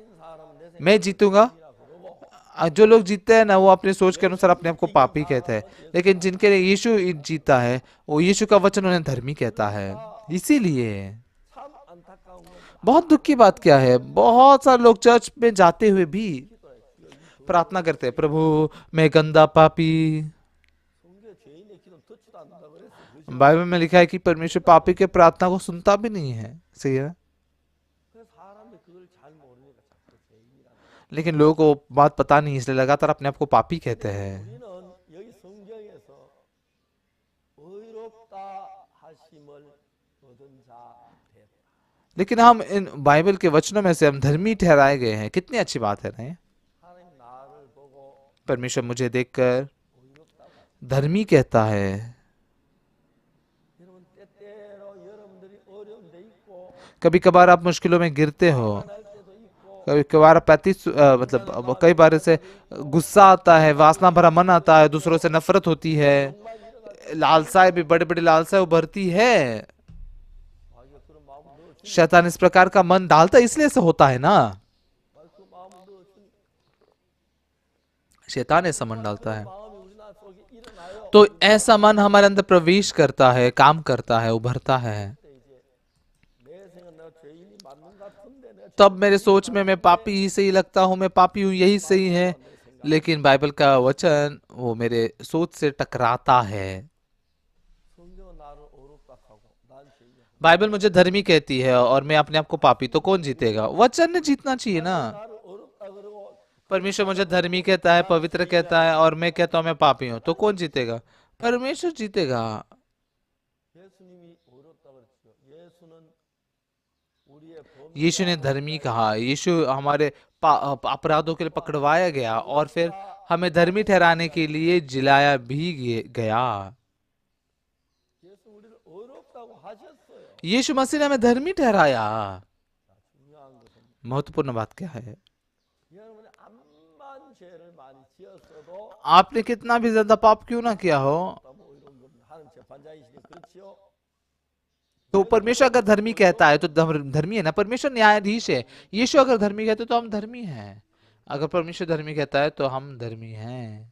मैं जीतूंगा। जो लोग जीतते हैं ना, वो अपने सोच के अनुसार अपने आप को पापी कहते हैं, लेकिन जिनके लिए यीशु जीता है, वो यीशु का वचन उन्हें धर्मी कहता है। इसीलिए बहुत दुख की बात क्या है, बहुत सारे लोग चर्च में जाते हुए भी प्रार्थना करते हैं, प्रभु मैं गंदा पापी। बाइबल में लिखा है कि परमेश्वर पापी के प्रार्थना को सुनता भी नहीं है, सही है। लेकिन लोगों को बात पता नहीं, इसलिए लगातार अपने आप को पापी कहते हैं। लेकिन हम इन बाइबल के वचनों में से हम धर्मी ठहराए गए हैं, कितनी अच्छी बात है ना। परमेश्वर मुझे देखकर धर्मी कहता है। कभी कभार आप मुश्किलों में गिरते हो, कभी कभार मतलब कई बार से गुस्सा आता है, वासना भरा मन आता है, दूसरों से नफरत होती है, लालसाएं भी बड़े बड़े लालसाएं उभरती है। शैतान इस प्रकार का मन डालता है, इसलिए ऐसा होता है ना। शैतान ऐसा मन डालता है, तो ऐसा मन हमारे अंदर प्रवेश करता है, काम करता है, उभरता है। तब मेरे सोच में मैं पापी ही सही लगता हूं, मैं पापी हूं, यही सही है। लेकिन बाइबल का वचन वो मेरे सोच से टकराता है। बाइबल मुझे धर्मी कहती है और मैं अपने आप को पापी, तो कौन जीतेगा? वचन ने जीतना चाहिए ना। परमेश्वर मुझे धर्मी कहता है, पवित्र कहता है, और मैं कहता हूं मैं पापी हूं, तो कौन जीतेगा? परमेश्वर जीतेगा। यीशु ने धर्मी कहा, यीशु हमारे अपराधों के लिए पकड़वाया गया और फिर हमें धर्मी ठहराने के लिए जिलाया भी गया। यीशु मसीह ने हमें धर्मी ठहराया। महत्वपूर्ण बात क्या है? आपने कितना भी ज्यादा पाप क्यों ना किया हो, तो परमेश्वर अगर धर्मी कहता है तो धर्मी है ना। परमेश्वर न्यायाधीश है। यीशु अगर धर्मी कहते तो हम धर्मी हैं। अगर परमेश्वर धर्मी कहता है तो हम धर्मी हैं।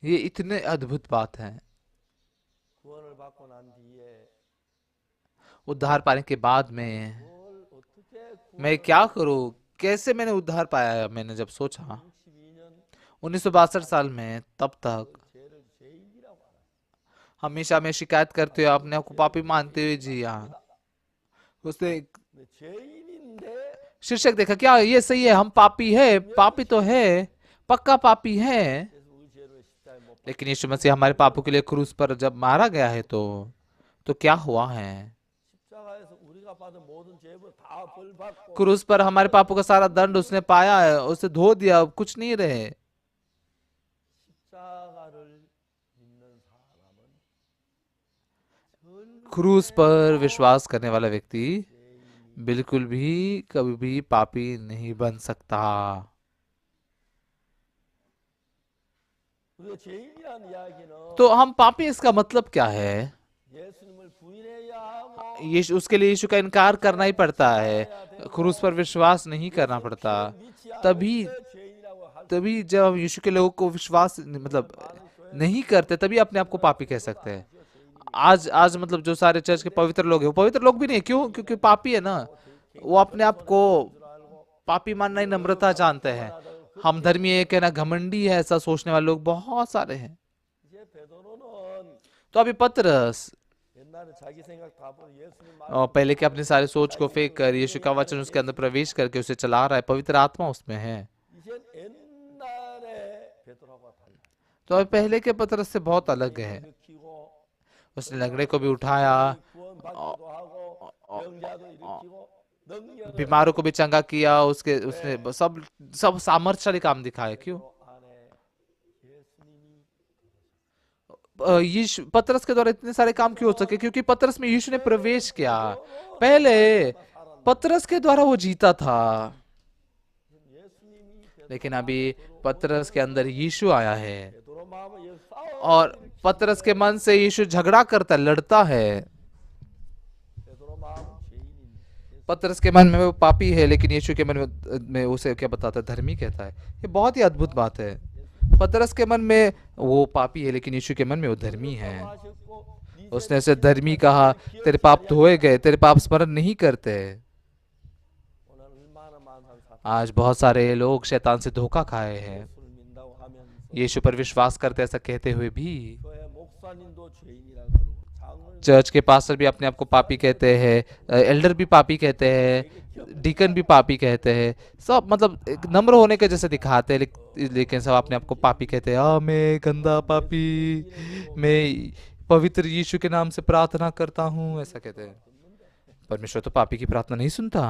ये इतने अद्भुत बात है। उद्धार पाने के बाद में मैं क्या करूं, कैसे मैंने उद्धार पाया? मैंने जब सोचा 1962 साल में, तब तक हमेशा मैं शिकायत करते हुए, अपने आप को पापी मानते हुए जिया। उसने शीर्षक देखा, क्या ये सही है? हम पापी है, पापी तो है, पक्का पापी है। लेकिन यीशु मसीह हमारे पापों के लिए क्रूस पर जब मारा गया है तो क्या हुआ है? 십자가에서 우리가 받은 모든 죄를 다 벌받고 क्रूस पर हमारे पापों का सारा दंड उसने पाया है, उसे धो दिया, अब कुछ नहीं रहे। 십자가를 믿는 사람은 क्रूस पर विश्वास करने वाला व्यक्ति बिल्कुल भी कभी भी पापी नहीं बन सकता। 우리가 죄인이라는 이야기는 तो हम पापी, इसका मतलब क्या है? 예수님을 부인해야 하고 यीशु, उसके लिए यीशु का इनकार करना ही पड़ता है, क्रूस पर विश्वास नहीं करना पड़ता। 믿지 않을 तभी 때 죄인이라고 할 तभी जब हम यीशु के लोगों को विश्वास मतलब नहीं करते, तभी अपने आप को पापी कह सकते हैं। आज आज मतलब जो सारे चर्च के पवित्र लोग हैं, वो पवित्र लोग भी नहीं, क्यों? क्योंकि पापी है ना। वो अपने आप को पापी मानना ही नम्रता जानते हैं। हम धर्मी है कहना घमंडी है, ऐसा सोचने वाले लोग बहुत सारे हैं। 이제 베드로는 तो अभी पतरस 옛날에 자기 생각 다 버리고 예수님 말 और पहले के अपनी सारी सोच को फेंक कर यीशु का वचन उसके अंदर प्रवेश करके उसे चला रहा है, पवित्र आत्मा उसमें है। 이젠 옛날에 베드로가 달라. तो अभी पहले के पतरस से बहुत अलग है। 일으키고 उसने लंगड़े को भी उठाया, 구원받기도 하고 병자도 일으키고 능력을 बीमारों को भी चंगा किया, उसके उसने सब सब सामर्थ्यशाली काम दिखाया। क्यों? 안에 예수님이 यीशु पतरस के द्वारा इतने सारे काम क्यों हो सके? क्योंकि पतरस में यीशु ने प्रवेश किया। पहले पतरस के द्वारा वो जीता था, 예수님이 लेकिन अभी पतरस के अंदर यीशु आया है 베드로 마음을 예 싸워 और पतरस के मन से यीशु झगड़ा करता, लड़ता है। 베드로 마음 죄인인데 पतरस के मन में वो पापी है, लेकिन यीशु के मन में उसे क्या बताता है? धर्मी कहता है। ये बहुत ही अद्भुत बात है। पतरस के मन में वो पापी है, लेकिन यीशु के मन में वो धर्मी है। 하셨고 네 उसने उसे धर्मी कहा, तेरे पाप धोए गए, तेरे पाप स्मरण नहीं करते। 오늘 얼마나 많은 사람 आज बहुत सारे लोग शैतान से धोखा खाए हैं, 예수를 믿는다고 하면서 यीशु पर विश्वास करते ऐसा कहते हुए भी। 교회 목사님도 죄인이라고 그러고 장로님도 चर्च के पास्टर भी अपने आप को पापी कहते हैं, एल्डर भी पापी कहते हैं, डीकन भी पापी कहते हैं। सब मतलब एक नम्र होने के जैसे दिखाते हैं, लेकिन सब अपने आप को पापी कहते हैं। मैं गंदा पापी, मैं पवित्र यीशु के नाम से प्रार्थना करता हूँ, ऐसा कहते हैं। परमेश्वर तो पापी की प्रार्थना नहीं सुनता।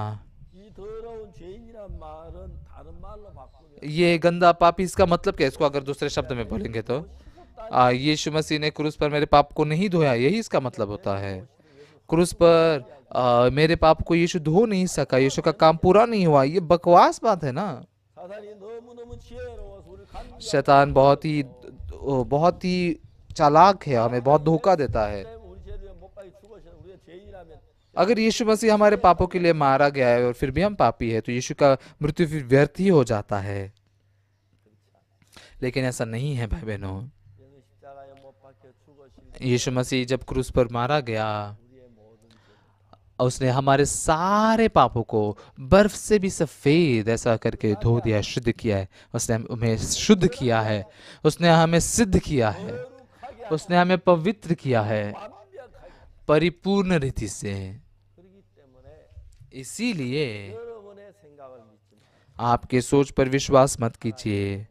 이 더러운 죄인이란 말은 다른 말로 바꾸면 ये गंदा पापी, इसका मतलब क्या है? इसको अगर दूसरे शब्द में बोलेंगे तो यीशु मसीह ने क्रूस पर मेरे पाप को नहीं धोया, यही इसका मतलब होता है। क्रूस पर मेरे पाप को यीशु धो नहीं सका, यीशु का काम पूरा नहीं हुआ, ये बकवास बात है ना। 사단이 너무너무 지혜로워서 우리를 간주하고 शैतान बहुत ही चालाक है, हमें बहुत धोखा देता है। 우리 죄를 못 박이 죽으셔서 우리가 죄인이라면 अगर यीशु मसीह हमारे पापों के लिए मारा गया है और फिर भी हम पापी है, तो यीशु का मृत्यु फिर व्यर्थ ही हो जाता है। लेकिन ऐसा नहीं है भाई बहनों। 예수 십자가에 못 박혀 죽으실 यीशु मसीह जब क्रूस पर मारा गया, 우리의 모든 죄 उसने हमारे सारे पापों को बर्फ से भी सफेद ऐसा करके धो दिया, शुद्ध किया है। उसने हमें शुद्ध किया है, उसने हमें सिद्ध किया है, 거룩하게 उसने हमें पवित्र किया है 완벽하게 परिपूर्ण रीति से। 그렇기 때문에 इसीलिए 여러분의 생각을 믿지 마세요. आपके सोच पर विश्वास मत कीजिए,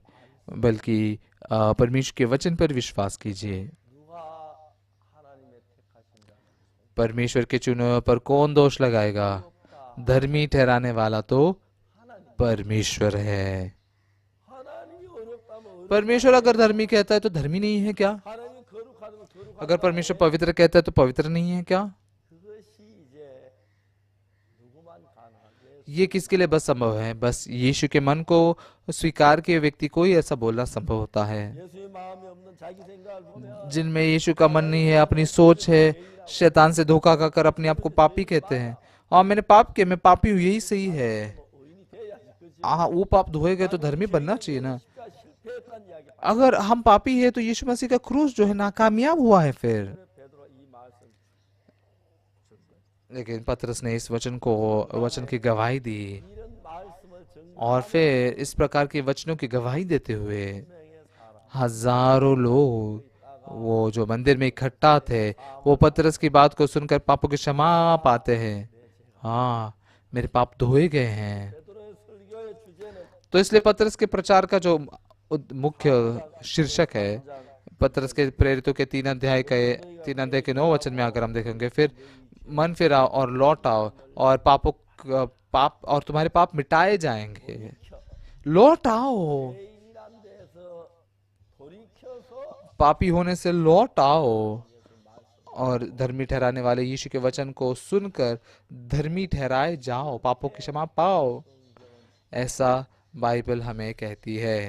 बल्कि परमेश्वर के वचन पर विश्वास कीजिए। 누가 하나님의 택하신 자 परमेश्वर के चुने हुए पर कौन दोष लगाएगा? धर्मी ठहराने वाला तो परमेश्वर है। 하나님이 어렵다면 परमेश्वर अगर धर्मी कहता है तो धर्मी नहीं है क्या? 하나님이 거룩하다면 거룩하다. अगर परमेश्वर पवित्र कहता है तो पवित्र नहीं है क्या? 그것이 이제 누구만 가능하게 ये किसके लिए बस संभव है? बस यीशु के मन को स्वीकार किए व्यक्ति को ही ऐसा बोलना संभव होता है। 예수의 마음이 없는 자기 생각을 보면 जिनमें यीशु का मन नहीं है, अपनी सोच है, शैतान से धोखा खाकर अपने आप को पापी कहते हैं। और मैंने पाप किया, मैं पापी हूँ, यही सही है। 의인이 돼야지. 그지? वो पाप धोए गए तो धर्मी बनना चाहिए ना। 그러니까 실패했다는 이야기. अगर हम पापी है तो यीशु मसीह का क्रूस जो है नाकामयाब हुआ है फिर। 베드로 이 말씀 लेकिन पतरस ने इस वचन की गवाही दी, 이런 말씀을 정말 और फिर इस प्रकार के वचनों की गवाही देते हुए 명의 사람 हजारों लोग, वो जो मंदिर में इकट्ठा थे, वो पतरस की बात को सुनकर पापों की क्षमा पाते हैं। हाँ, मेरे पाप धोए गए हैं। 베드로의 설교의 주제는 तो इसलिए पतरस के प्रचार का जो मुख्य शीर्षक है, पतरस के प्रेरितों के 3 अध्याय के 9 वचन में अगर हम देखेंगे, फिर मन फिराओ और लौट आओ और पाप और तुम्हारे पाप मिटाए जाएंगे। 돌이켜 लौट आओ, 죄인이란 데서 돌이켜서 पापी होने से लौट आओ 예수 말씀 और धर्मी ठहराने वाले यीशु के वचन को सुनकर धर्मी ठहराए जाओ, पापों की क्षमा पाओ, ऐसा बाइबल हमें कहती है।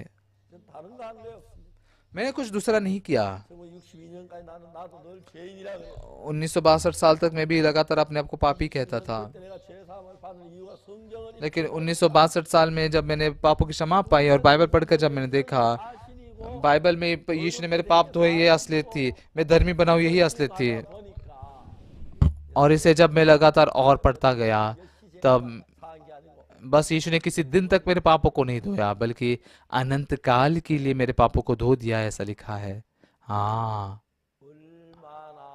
다른 거 한 거였습니다. मैंने कुछ दूसरा नहीं किया। 1962년까지 나도 늘 죄인이라 그랬어요. 1962 साल तक मैं भी लगातार अपने आप को पापी कहता था, 그때 내가 죄 사함을 받은 이유가 성경을 लेकिन 1962 साल में जब मैंने पापों की क्षमा पाई और बाइबल पढ़कर जब मैंने देखा 자신이고 बाइबल में यीशु ने मेरे पाप धोए, ये असलियत थी, मैं धर्मी बनाऊं, यही असलियत थी। 보니까 और इसे जब मैं लगातार और पढ़ता गया, तब 사한 게 아니고 बस यीशु ने किसी दिन तक मेरे पापों को नहीं धोया, बल्कि अनंत काल के लिए मेरे पापों को धो दिया, ऐसा लिखा है। हाँ, 얼마나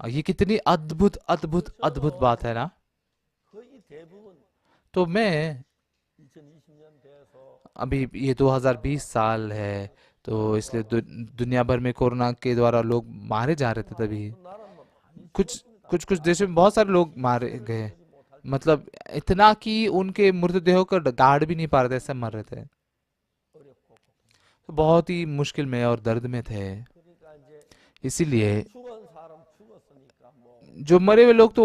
놀라워. ये कितनी अद्भुत अद्भुत अद्भुत बात है ना। 거의 대부분 तो मैं 2020년 돼서 अभी ये 2020 साल है, तो इसलिए दुनिया भर में कोरोना के द्वारा लोग मारे जा रहे थे। तभी 나는 뭐 많이 कुछ देशों में बहुत सारे लोग मारे गए, मतलब इतना कि उनके मृतदेहों को गाड़ भी नहीं पा रहे थे, ऐसे मर रहे थे। 어렵고 तो बहुत ही मुश्किल में और दर्द में थे। 그러니까 이제 इसीलिए 죽은 사람 죽었으니까 뭐 जो मरे हुए लोग तो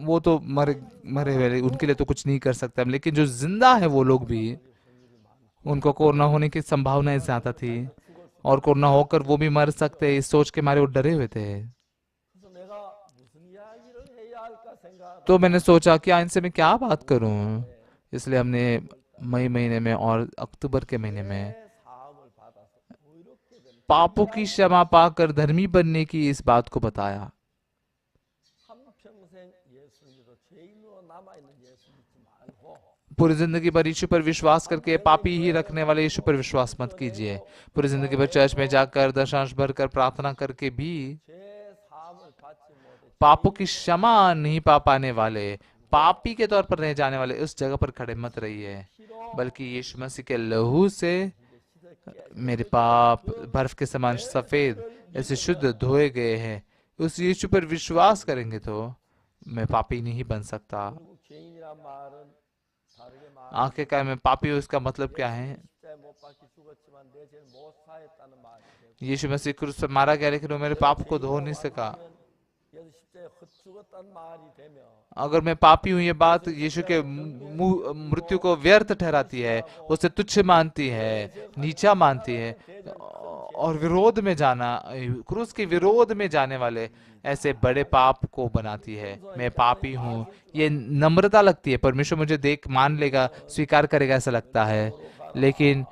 वो तो मरे हुए, उनके लिए तो कुछ नहीं कर सकते हम, लेकिन जो जिंदा है वो लोग भी, उनको कोरोना होने की संभावना ज्यादा थी और कोरोना होकर वो भी मर सकते, इस सोच के मारे वो डरे हुए थे। 그래서 내가 무슨 이야기를 해야 할까 생각하다 तो मैंने सोचा कि इनसे मैं क्या बात करूं, इसलिए हमने मई महीने में और अक्टूबर के महीने में 사함을 받아서 의롭게 된 पापों की क्षमा पाकर धर्मी बनने की इस बात को बताया। 한평생 예수 믿어 죄인으로 남아있는 예수 믿지 말고 पूरी जिंदगी भर यीशु पर विश्वास करके पापी ही रखने वाले यीशु पर विश्वास मत कीजिए। पूरी जिंदगी भर चर्च में जाकर दशांश भरकर प्रार्थना करके भी 죄 사함을 받지 못해 पापों की क्षमा नहीं पा पाने वाले, पापी के तौर पर रह जाने वाले उस जगह पर खड़े मत रहिए, 피로 बल्कि यीशु मसीह के लहू से मेरे पाप बर्फ के समान सफेद ऐसे शुद्ध धोए गए हैं। उस यीशु पर विश्वास करेंगे तो मैं पापी नहीं बन सकता। 결국 죄인이란 말은 다르게 말 आखिरकार मैं पापी हूँ, इसका मतलब क्या है? 십자에 못 박혀 죽었지만 내 죄를 못 사했다는 말이 되고 यीशु मसीह क्रूस पर मारा गया, लेकिन वो मेरे पाप को धो नहीं सका। 예수 십자에 헛죽었다는 말이 되면 अगर मैं पापी हूँ, ये बात यीशु के मृत्यु को व्यर्थ ठहराती है, उसे तुच्छ मानती है, नीचा मानती है और विरोध में जाना, क्रूस के विरोध में जाने वाले ऐसे बड़े पाप को बनाती है। मैं पापी हूँ, ये नम्रता लगती है, परमेश्वर मुझे देख मान लेगा, स्वीकार करेगा, ऐसा लगता है। लेकिन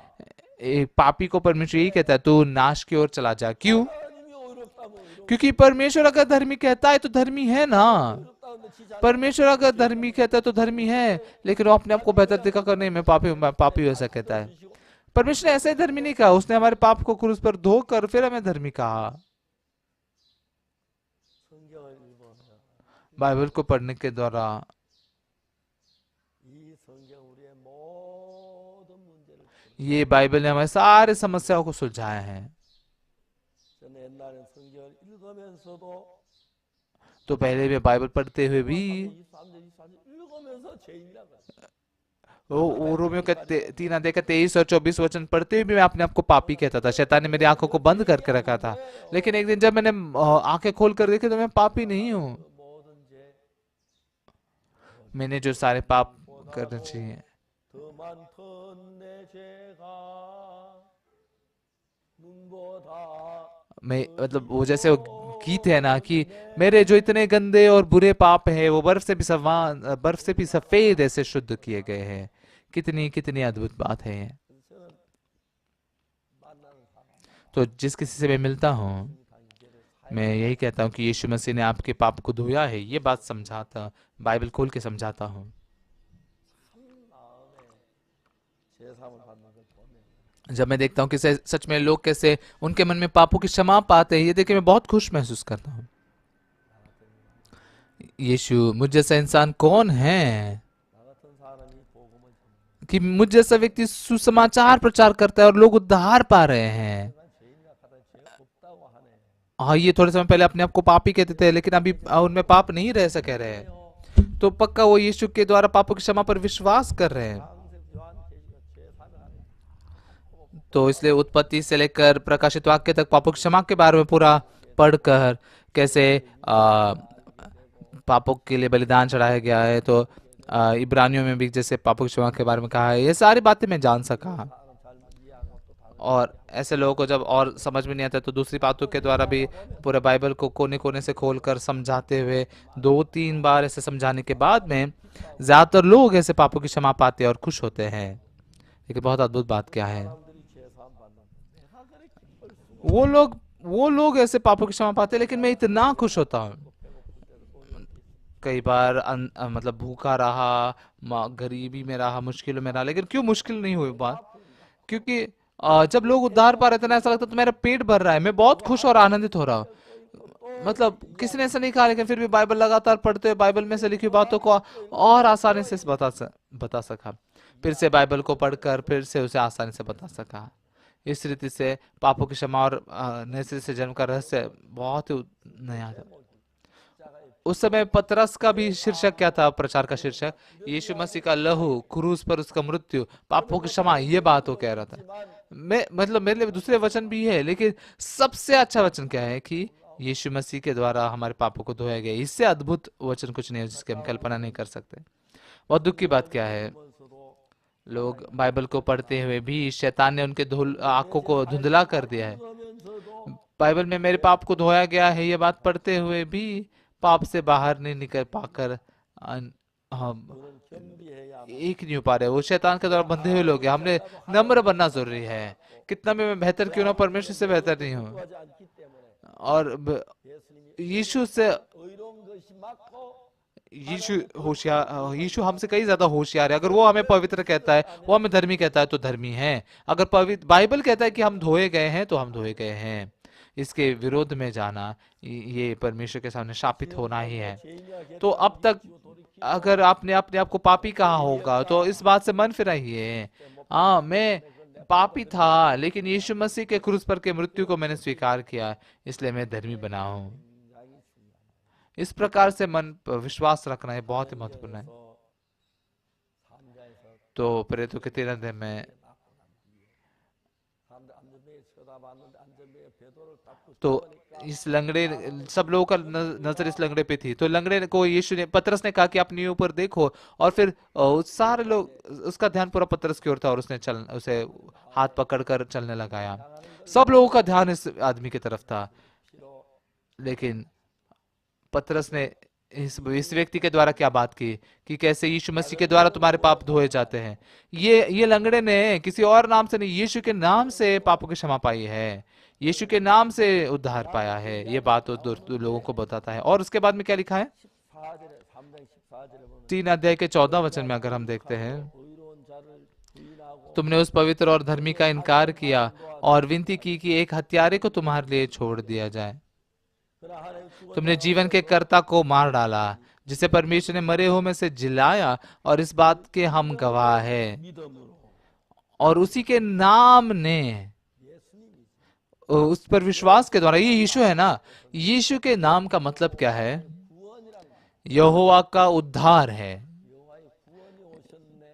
एक पापी को परमेश्वर यही कहता है, तू नाश की ओर चला जा। क्यों? 하나님이 어렵다면 어렵다 क्योंकि परमेश्वर अगर धर्मी कहता है तो धर्मी है ना। 어렵다는데 지자 परमेश्वर अगर धर्मी कहता है तो धर्मी है, लेकिन वो अपने आप को बेहतर दिखा कर नहीं, मैं पापी हूँ ऐसा कहता है। परमेश्वर ने ऐसे ही धर्मी नहीं कहा, उसने हमारे पाप को क्रूस पर धोकर फिर हमें धर्मी कहा। 성경을 읽으면 बाइबल को पढ़ने के द्वारा 이 성경 우리의 모든 문제를 ये बाइबल ने हमारे सारे समस्याओं को सुलझाया है। 저는 옛날에 성경을 읽으면서도 तो पहले मैं बाइबल पढ़ते हुए भी 23절 24절 읽으면서 죄인이라고 했어요. वो रोमियो का 3 अध्याय का 23 और 24 वचन पढ़ते हुए भी मैं अपने आप को पापी कहता था। शैतान ने मेरी आंखों को बंद करके रखा था, लेकिन एक दिन जब मैंने आंखें खोल कर देखी तो मैं पापी नहीं हूँ। 그 모든 죄 मैंने जो सारे पाप करने चाहिए, 더 많던 내 죄가 눈보다 मैं मतलब वो जैसे वो गीत है ना कि मेरे जो इतने गंदे और बुरे पाप हैं वो बर्फ से भी सफेद ऐसे शुद्ध किए गए हैं। कितनी कितनी अद्भुत बात है ये। 저는 만나는 사람 तो जिस किसी से मैं मिलता हूँ, मैं यही कहता हूँ कि यीशु मसीह ने आपके पाप को धोया है, ये बात समझाता, बाइबल खोल के समझाता हूँ। 마음에 죄사함을 받는 걸 보면 जब मैं देखता हूँ कि सच में लोग कैसे उनके मन में पापों की क्षमा पाते हैं, ये देख के मैं बहुत खुश महसूस करता हूँ। यीशु मुझ जैसा इंसान कौन है? 나 같은 사람이 복음을 전하는 कि मुझ जैसा व्यक्ति सुसमाचार प्रचार करता है और लोग उद्धार पा रहे हैं। 죄인이라 하다 죄 없다고 하네. हाँ, ये थोड़े समय पहले अपने आप को पापी कहते थे, लेकिन अभी उनमें पाप नहीं रह सके रहे हैं। तो पक्का वो यीशु के द्वारा पापों की क्षमा पर विश्वास कर रहे हैं। 창세기 요한계시록 죄 사명하네. तो इसलिए उत्पत्ति से लेकर प्रकाशित वाक्य तक पापों की क्षमा के बारे में पूरा पढ़कर कैसे पापों के लिए बलिदान चढ़ाया गया है, तो इब्रानियों में भी जैसे पापों की क्षमा के बारे में कहा है, ये सारी बातें मैं जान सका। 잘 이해하는 것도 다른 और ऐसे लोगों को जब और समझ में नहीं आता तो दूसरी बातों के द्वारा भी पूरे बाइबल को कोने कोने से खोलकर समझाते हुए 2-3 बार ऐसे समझाने के बाद में ज्यादातर लोग ऐसे पापों की क्षमा पाते हैं और खुश होते हैं। लेकिन बहुत अद्भुत बात क्या है, 사람들이 죄 사함 받는데 내가 그래 기쁠 수가 वो लोग ऐसे पापों की क्षमा पाते हैं, लेकिन मैं इतना खुश होता हूँ। कई बार मतलब भूखा रहा, गरीबी में रहा, मुश्किलों में रहा, लेकिन क्यों मुश्किल नहीं हुई बात, क्योंकि जब लोग उद्धार पा रहे थे ना, ऐसा लगता तो मेरा पेट भर रहा है, मैं बहुत खुश और आनंदित हो रहा हूँ। मतलब किसी ने ऐसा नहीं कहा, लेकिन फिर भी बाइबल लगातार पढ़ते हुए बाइबल में से लिखी हुई बातों को और आसानी से बता सका, फिर से बाइबल को पढ़कर फिर से उसे आसानी से बता सका। इस रीति से पापों की क्षमा और नए सिरे से जन्म का रहस्य बहुत ही नया था। उस समय पतरस का भी शीर्षक क्या था, प्रचार का शीर्षक, यीशु मसीह का लहू, क्रूस पर उसका मृत्यु, पापों की क्षमा, ये बात वो कह रहा था। मैं मतलब मेरे लिए दूसरे वचन भी है, लेकिन सबसे अच्छा वचन क्या है कि यीशु मसीह के द्वारा हमारे पापों को धोया गया। इससे अद्भुत वचन कुछ नहीं है जिसकी हम कल्पना नहीं कर सकते। बहुत दुख की बात क्या है, लोग बाइबल को पढ़ते हुए भी शैतान ने उनके आंखों को धुंधला कर दिया है। बाइबल में मेरे पाप को धोया गया है, ये बात पढ़ते हुए भी पाप से बाहर नहीं निकल पाकर हम एक नहीं हो पा रहे। वो शैतान के द्वारा बंधे हुए लोग हैं। हमने नम्र बनना जरूरी है। कितना भी मैं बेहतर क्यों ना, परमेश्वर से बेहतर नहीं हूँ। 않기 때문에 और 예수님이 यीशु से 의로운 것이 맞고 यीशु हमसे कई ज्यादा होशियार है। अगर वो हमें पवित्र कहता है, वो हमें धर्मी कहता है, तो धर्मी है। अगर पवित्र बाइबल कहता है कि हम धोए गए हैं, तो हम धोए गए हैं। इसके विरोध में जाना ये परमेश्वर के सामने शापित होना ही है। 죄인이야 तो अब तक अगर आपने अपने आप को पापी कहा होगा, तो इस बात से मन फिराइए। हाँ, मैं पापी था, लेकिन यीशु मसीह के क्रूस पर के मृत्यु को मैंने स्वीकार किया, इसलिए मैं धर्मी बना हूँ। इस प्रकार से मन पर विश्वास रखना है बहुत ही महत्वपूर्ण है। तो प्रेरितों के 3 अध्याय में तो इस लंगड़े, सब लोगों का नजर इस लंगड़े पे थी, तो लंगड़े को यीशु ने, पतरस ने कहा कि अपने ऊपर देखो, और फिर सारे लोग, उसका ध्यान पूरा पतरस की ओर था और उसने उसे हाथ पकड़कर चलने लगाया। सब लोगों का ध्यान इस आदमी की तरफ था, लेकिन पतरस ने इस व्यक्ति के द्वारा क्या बात की कि कैसे यीशु मसीह के द्वारा तुम्हारे पाप धोए जाते हैं। ये लंगड़े ने किसी और नाम से नहीं, यीशु के नाम से पापों की क्षमा पाई है, यीशु के नाम से उद्धार पाया है। ये बात तो लोगों को बताता है। और उसके बाद में क्या लिखा है, 3 अध्याय के 14 वचन में अगर हम देखते हैं, तुमने उस पवित्र और धर्मी का इनकार किया और विनती की कि एक हत्यारे को तुम्हारे लिए छोड़ दिया जाए। तुमने जीवन के कर्ता को मार डाला, जिसे परमेश्वर ने मरे हुए में से जिलाया, और इस बात के हम गवाह है। और उसी के नाम ने, उस पर विश्वास के द्वारा, ये यीशु है ना, यीशु के नाम का मतलब क्या है, यहोवा का उद्धार है।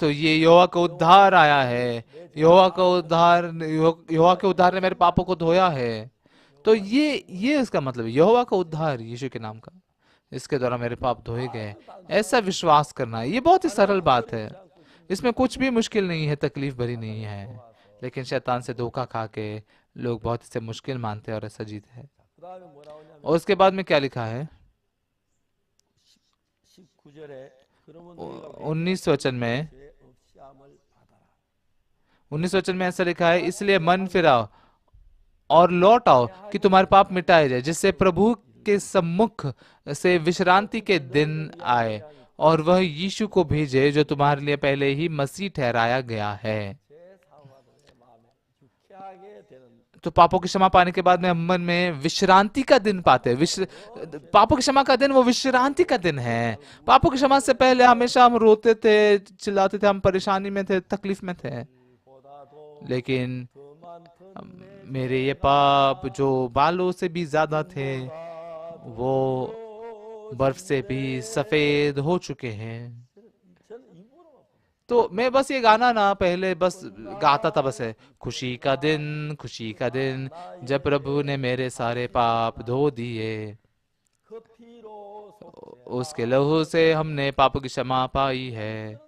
तो ये यहोवा का उद्धार आया है, यहोवा के उद्धार ने मेरे पापों को धोया है। तो ये इसका मतलब, यहोवा का उद्धार यीशु के नाम का, इसके द्वारा मेरे पाप धोए गए। ऐसा विश्वास करना, ये बहुत ही सरल बात है, इसमें कुछ भी मुश्किल नहीं है, तकलीफ भरी नहीं है। लेकिन शैतान से धोखा खा के लोग बहुत इसे मुश्किल मानते हैं और ऐसा जीते हैं। और उसके बाद में क्या लिखा है, 19 वचन में 19 वचन में ऐसा लिखा है, इसलिए मन फिराओ और लौट आओ कि तुम्हारे पाप मिटाए जाए, जिससे प्रभु के सम्मुख से विश्रांति के दिन आए, और वह यीशु को भेजे जो तुम्हारे लिए पहले ही मसीह ठहराया गया है। तो पापों की क्षमा पाने के बाद में हम मन में विश्रांति का दिन पाते हैं। पापों की क्षमा का दिन वो विश्रांति का दिन है। पापों की क्षमा से पहले हमेशा हम रोते थे, चिल्लाते थे, हम परेशानी में थे, तकलीफ में थे। 보다도 लेकिन 더 많던 내 मेरे ये पाप जो बालों से भी ज्यादा थे 죄가 वो बर्फ से भी सफेद हो चुके हैं। 저는 입으로만 तो मैं बस ये गाना ना पहले बस गाता था, बस है खुशी का दिन, खुशी का दिन, जब प्रभु ने मेरे सारे पाप धो दिए, 그 피로 उसके लहू से हमने पापों की क्षमा पाई है।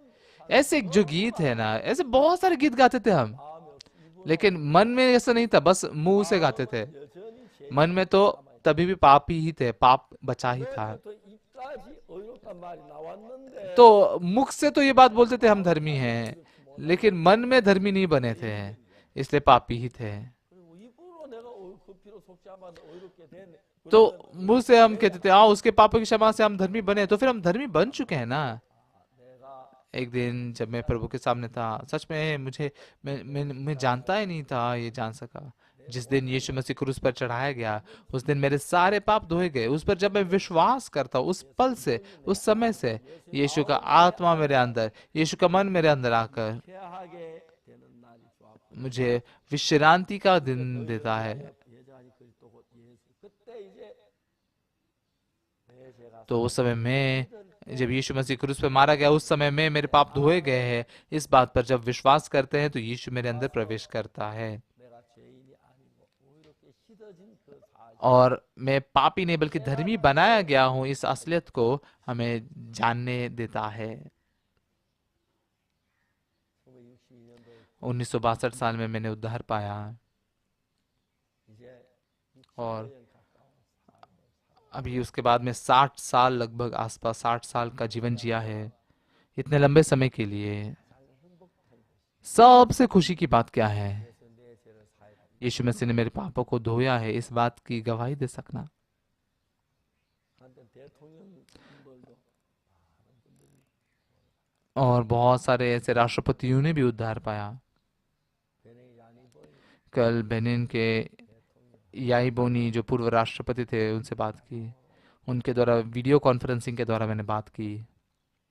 ऐसे जो गीत है ना, ऐसे बहुत सारे गीत गाते थे हम, 마음이 없이 입으로 लेकिन मन में ऐसा नहीं था, बस मुंह से गाते थे। 여전히 죄 मन में तो तभी भी पाप ही थे, पाप बचा ही था। 또 입까지 어이롭단 말이 나왔는데 तो मुख से तो ये बात बोलते थे हम धर्मी हैं, लेकिन मन में धर्मी नहीं बने थे, इसलिए पापी ही थे। 그리고 입으로 내가 그 피로 속지 않아 어이롭게 되네. तो मुंह से हम कहते थे हाँ उसके पापों की क्षमा से हम धर्मी बने, तो फिर हम धर्मी बन चुके हैं ना। 내가 एक दिन जब मैं प्रभु के सामने था, सच में मुझे मैं जानता ही नहीं था, ये जान सका जिस दिन यीशु मसीह क्रूस पर चढ़ाया गया, उस दिन मेरे सारे पाप धोए गए। उस पर जब मैं विश्वास करता हूँ, उस पल से, उस समय से यीशु का आत्मा मेरे अंदर, यीशु का मन मेरे अंदर आकर쾌하게 되는 날이 좋았고 मुझे विश्रांति का दिन देता है। 여전히 그리스도 곧 예수 그때 이제 내 죄가 तो उस समय में जब यीशु मसीह क्रूस पे मारा गया, उस समय में मेरे पाप धोए गए हैं। इस बात पर जब विश्वास करते हैं तो यीशु मेरे अंदर प्रवेश करता है, 내가 죄인이 아니고 오히려 씻어진 그 사실 और मैं पापी नहीं बल्कि धर्मी बनाया गया हूँ, इस असलियत को हमें जानने देता है। 1962년도에 1962 साल में मैंने उद्धार पाया, 이제 और 60년 가까운 अभी उसके बाद में 60 साल, लगभग आसपास 60 साल का जीवन जिया है। इतने लंबे समय के लिए सबसे खुशी की बात क्या है? 그래서 내 죄를 사해달라. यीशु मसीह ने मेरे पापों को धोया है, इस बात की गवाही दे सकना। 한때 대통령들도 और बहुत सारे ऐसे राष्ट्रपतियों ने भी उद्धार पाया। 베네이 야니보이 कल बेनिन के याई बोनी जो पूर्व राष्ट्रपति थे उनसे बात की, उनके द्वारा वीडियो कॉन्फ्रेंसिंग के द्वारा मैंने बात की।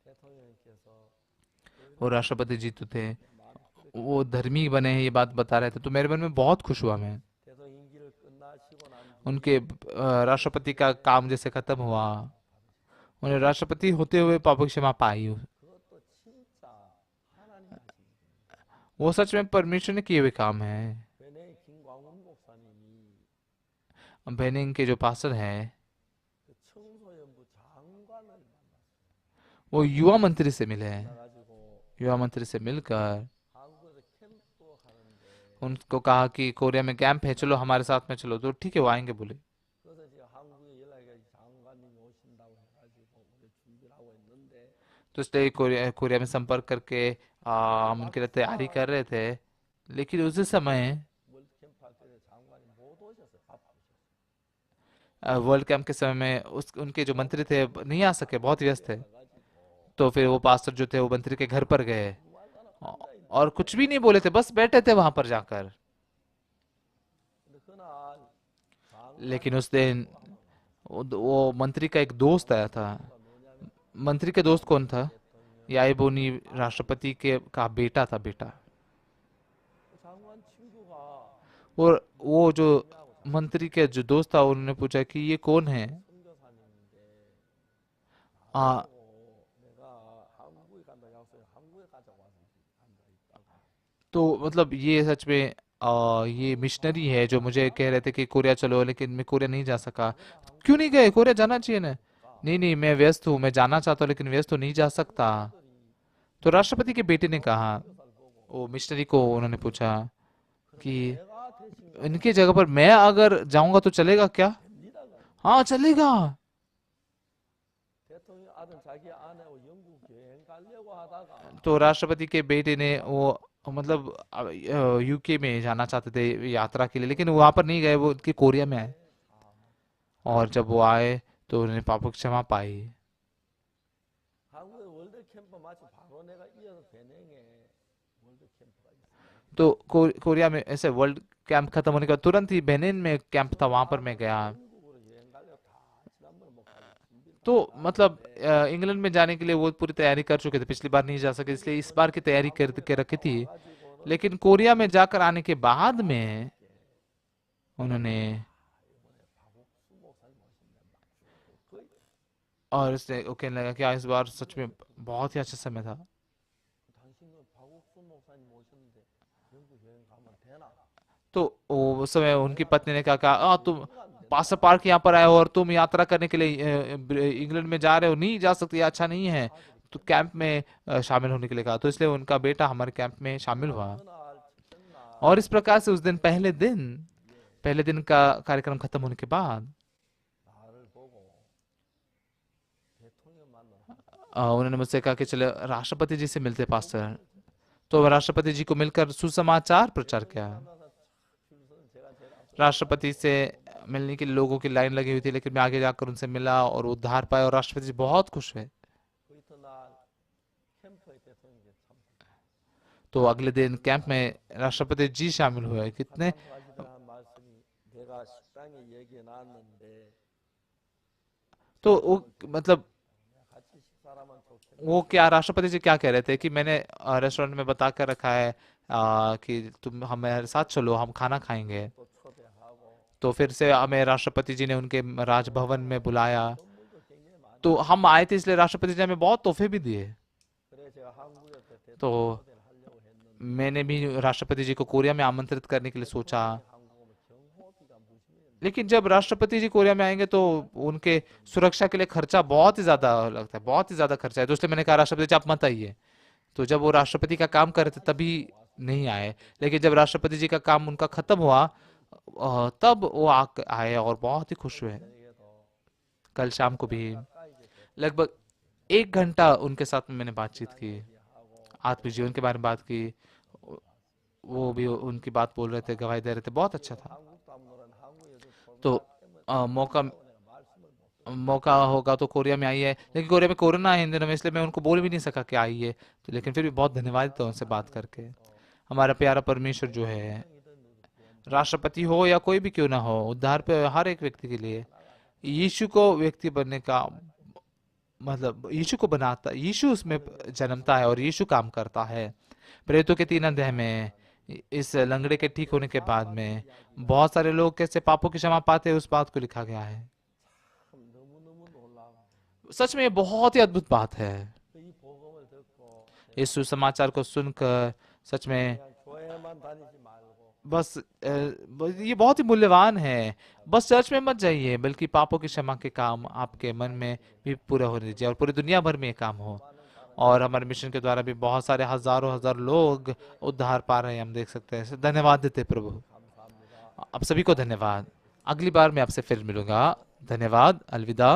대통령께서 वो राष्ट्रपति जी तो थे, वो धर्मी बने हैं ये बात बता रहे थे, तो मेरे मन में बहुत खुश हुआ। मैं 대통령 임기를 끝나시고 난 उनके राष्ट्रपति का काम जैसे खत्म हुआ, उन्हें राष्ट्रपति होते हुए पापों की क्षमा पाई। 그것도 진짜 하나님 하신 일이에요. वो सच में परमेश्वर ने किए हुए काम है। 베네이 김광훈 목사님이 बेनिन के जो पास्टर हैं 그 청소년부 장관을 만났어요. वो युवा मंत्री से मिले हैं। 만나가지고 युवा मंत्री से मिलकर 한국에서 캠프 하는데 उनको कहा कि कोरिया में कैंप है, चलो हमारे साथ में चलो। तो ठीक है, वो आएंगे बोले। 그래서 지금 한국에 연락이 장관님이 오신다고 해가지고 우리 준비를 하고 있는데 तो इसलिए कोरिया में संपर्क करके हम उनके लिए तैयारी कर रहे थे, लेकिन उसी समय 월드 캠프 할 때 장관이 못 오셨어요. 바쁘셨어요. वर्ल्ड कैंप के समय में उनके जो मंत्री थे नहीं आ सके, बहुत व्यस्त थे। 가지고 तो फिर वो पास्टर जो थे वो मंत्री के घर पर गए 말도 안 하고 और कुछ भी नहीं बोले थे, बस बैठे थे वहां पर जाकर। 근데 그날 लेकिन उस दिन वो मंत्री का एक दोस्त आया था। मंत्री के दोस्त कौन था? याई बोनी राष्ट्रपति के का बेटा था, बेटा। 장관 친구가 और वो जो मंत्री के जो दोस्त था उन्होंने पूछा कि ये कौन है? 선교사님인데 आ, 내가 한국에 간다 약속해 한국에 가자고 와서 앉아 있다가 तो मतलब ये सच में ये मिशनरी है जो मुझे कह रहे थे कि कोरिया चलो, लेकिन मैं कोरिया नहीं जा सका। क्यों नहीं गए? कोरिया जाना चाहिए ना। नहीं नहीं, मैं व्यस्त हूँ, मैं जाना चाहता हूँ लेकिन व्यस्त तो नहीं जा सकता। तो राष्ट्रपति के बेटे ने कहा, वो मिशनरी को उन्होंने पूछा कि 내가 대신 इनकी जगह पर मैं अगर जाऊंगा तो चलेगा क्या? 됩니다. हाँ चलेगा। 대통령 아들 자기 아내하고 영국 여행 가려고 하다가 तो राष्ट्रपति के बेटे ने वो मतलब यूके में जाना चाहते थे यात्रा के लिए, लेकिन वहां पर नहीं गए, वो उनके कोरिया में आए। और जब वो आए तो उन्होंने पापों की क्षमा पाई। 한국의 월드 캠프 마치 바로 내가 이어서 베냉에 तो कोरिया में ऐसे वर्ल्ड कैंप खत्म होने के बाद तुरंत ही बेनिन में कैंप था, वहां पर मैं गया। 영국으로 여행 가려고 다 지난번에 못 가고 준비를 तो 다 मतलब 해놨는데 इंग्लैंड में जाने के लिए वो पूरी तैयारी कर चुके थे, पिछली बार नहीं जा सके इसलिए इस बार की तैयारी करके रखी थी। 와가지고는 लेकिन कोरिया में जाकर आने के बाद में 이게 उन्होंने, 이번에 박옥수 목사님 오신데 막 거의 और इसने वो कहने लगा कि हाँ, इस बार सच में बहुत ही अच्छा समय था। 당신은 박옥수 목사님 오셨는데 영국 여행 가면 되나? तो वो उस समय उनकी पत्नी ने कहा तुम 영국 안 된다. पास्टर पार्क यहाँ पर आए हो और तुम यात्रा करने के लिए इंग्लैंड में जा रहे हो, नहीं जा सकते, ये अच्छा नहीं है। तो कैंप में शामिल होने के लिए कहा, तो इसलिए उनका बेटा हमारे कैंप में शामिल हुआ। 그날 첫째 날 और इस प्रकार से उस दिन 예, पहले दिन का कार्यक्रम खत्म होने के बाद 나를 보고 대통령 만나러 उन्होंने मुझसे कहा कि चलो राष्ट्रपति जी से मिलते हैं, पास्टर। तो राष्ट्रपति जी को मिलकर सुसमाचार प्रचार किया। 만나서 줄 서는 제가 제일 앞서 राष्ट्रपति से मिलने के लिए लोगों की लाइन लगी हुई थी, लेकिन मैं आगे जाकर उनसे मिला और उद्धार पाया, और राष्ट्रपति जी बहुत खुश हुए। 그 이튿날 캠프에 대통령이 참석. तो अगले दिन कैंप में राष्ट्रपति जी शामिल हुए। कितने 참석하시던 한 말씀이 내가 식당에 얘기해 놨는데 तो वो मतलब 같이 식사하면 좋겠다. वो क्या, राष्ट्रपति जी क्या कह रहे थे कि मैंने रेस्टोरेंट में बता कर रखा है कि तुम हमारे साथ चलो, हम खाना खाएंगे। 또 초대하고 तो फिर से हमें राष्ट्रपति जी ने उनके राजभवन में बुलाया। 선물도 굉장히 많이. तो हम आए थे, इसलिए राष्ट्रपति जी ने हमें बहुत तोहफे भी दिए। 그래 제가 한국에 대통령 तो 초대를 하려고 했는데 मैंने भी राष्ट्रपति जी को कोरिया में आमंत्रित करने के लिए सोचा, 한국 오면 경호비가 무심해요. लेकिन जब राष्ट्रपति जी कोरिया में आएंगे तो उनके सुरक्षा के लिए खर्चा बहुत ही ज्यादा लगता है, बहुत ही ज्यादा खर्चा है। तो इसलिए मैंने कहा राष्ट्रपति जी आप मत आइए। तो जब वो राष्ट्रपति का काम कर रहे थे तभी नहीं आए, लेकिन जब राष्ट्रपति जी का काम उनका खत्म हुआ तब वो आए और बहुत ही खुश हुए। 저녁에도 कल शाम को भी 가까이 이제 लगभग 1 घंटा उनके साथ में मैंने बातचीत की, 얘기하고 आत्मिक जीवन के बारे में बात की। वो भी उनकी बात बोल रहे थे, गवाही दे रहे थे, बहुत अच्छा था। 한국도 안 노란 한국에도 तो मौका होगा तो कोरिया में आइए, लेकिन कोरिया में कोरोना है इन दिनों में, इसलिए मैं उनको बोल भी नहीं सका कि आइए। तो लेकिन फिर भी बहुत धन्यवाद था उनसे बात करके। हमारा प्यारा परमेश्वर जो है, राष्ट्रपति हो या कोई भी क्यों ना हो, उद्धार पे हर एक व्यक्ति के लिए यीशु को व्यक्ति बनने का मतलब, यीशु को बनाता, यीशु उसमें जन्मता है और यीशु काम करता है। प्रेरितों के 3 अध्याय में इस लंगड़े के ठीक होने के बाद में बहुत सारे लोग कैसे पापों की क्षमा पाते हैं, उस बात को लिखा गया है। 참 너무너무 놀라워. सच में ये बहुत ही अद्भुत बात है। 이 복음을 듣고 इस सुसमाचार को सुनकर सच में 그냥 교회만 다니지 말고 बस ये बहुत ही मूल्यवान है। बस चर्च में मत जाइए, बल्कि पापों की क्षमा के काम आपके मन में भी पूरा होने दीजिए और पूरी दुनिया भर में ये काम हो। और हमारे मिशन के द्वारा भी बहुत सारे हजारों हजार लोग उद्धार पा रहे हैं, हम देख सकते हैं। धन्यवाद देते हैं प्रभु, 감사합니다. आप सभी को धन्यवाद। अगली बार मैं आपसे फिर मिलूंगा। धन्यवाद, अलविदा।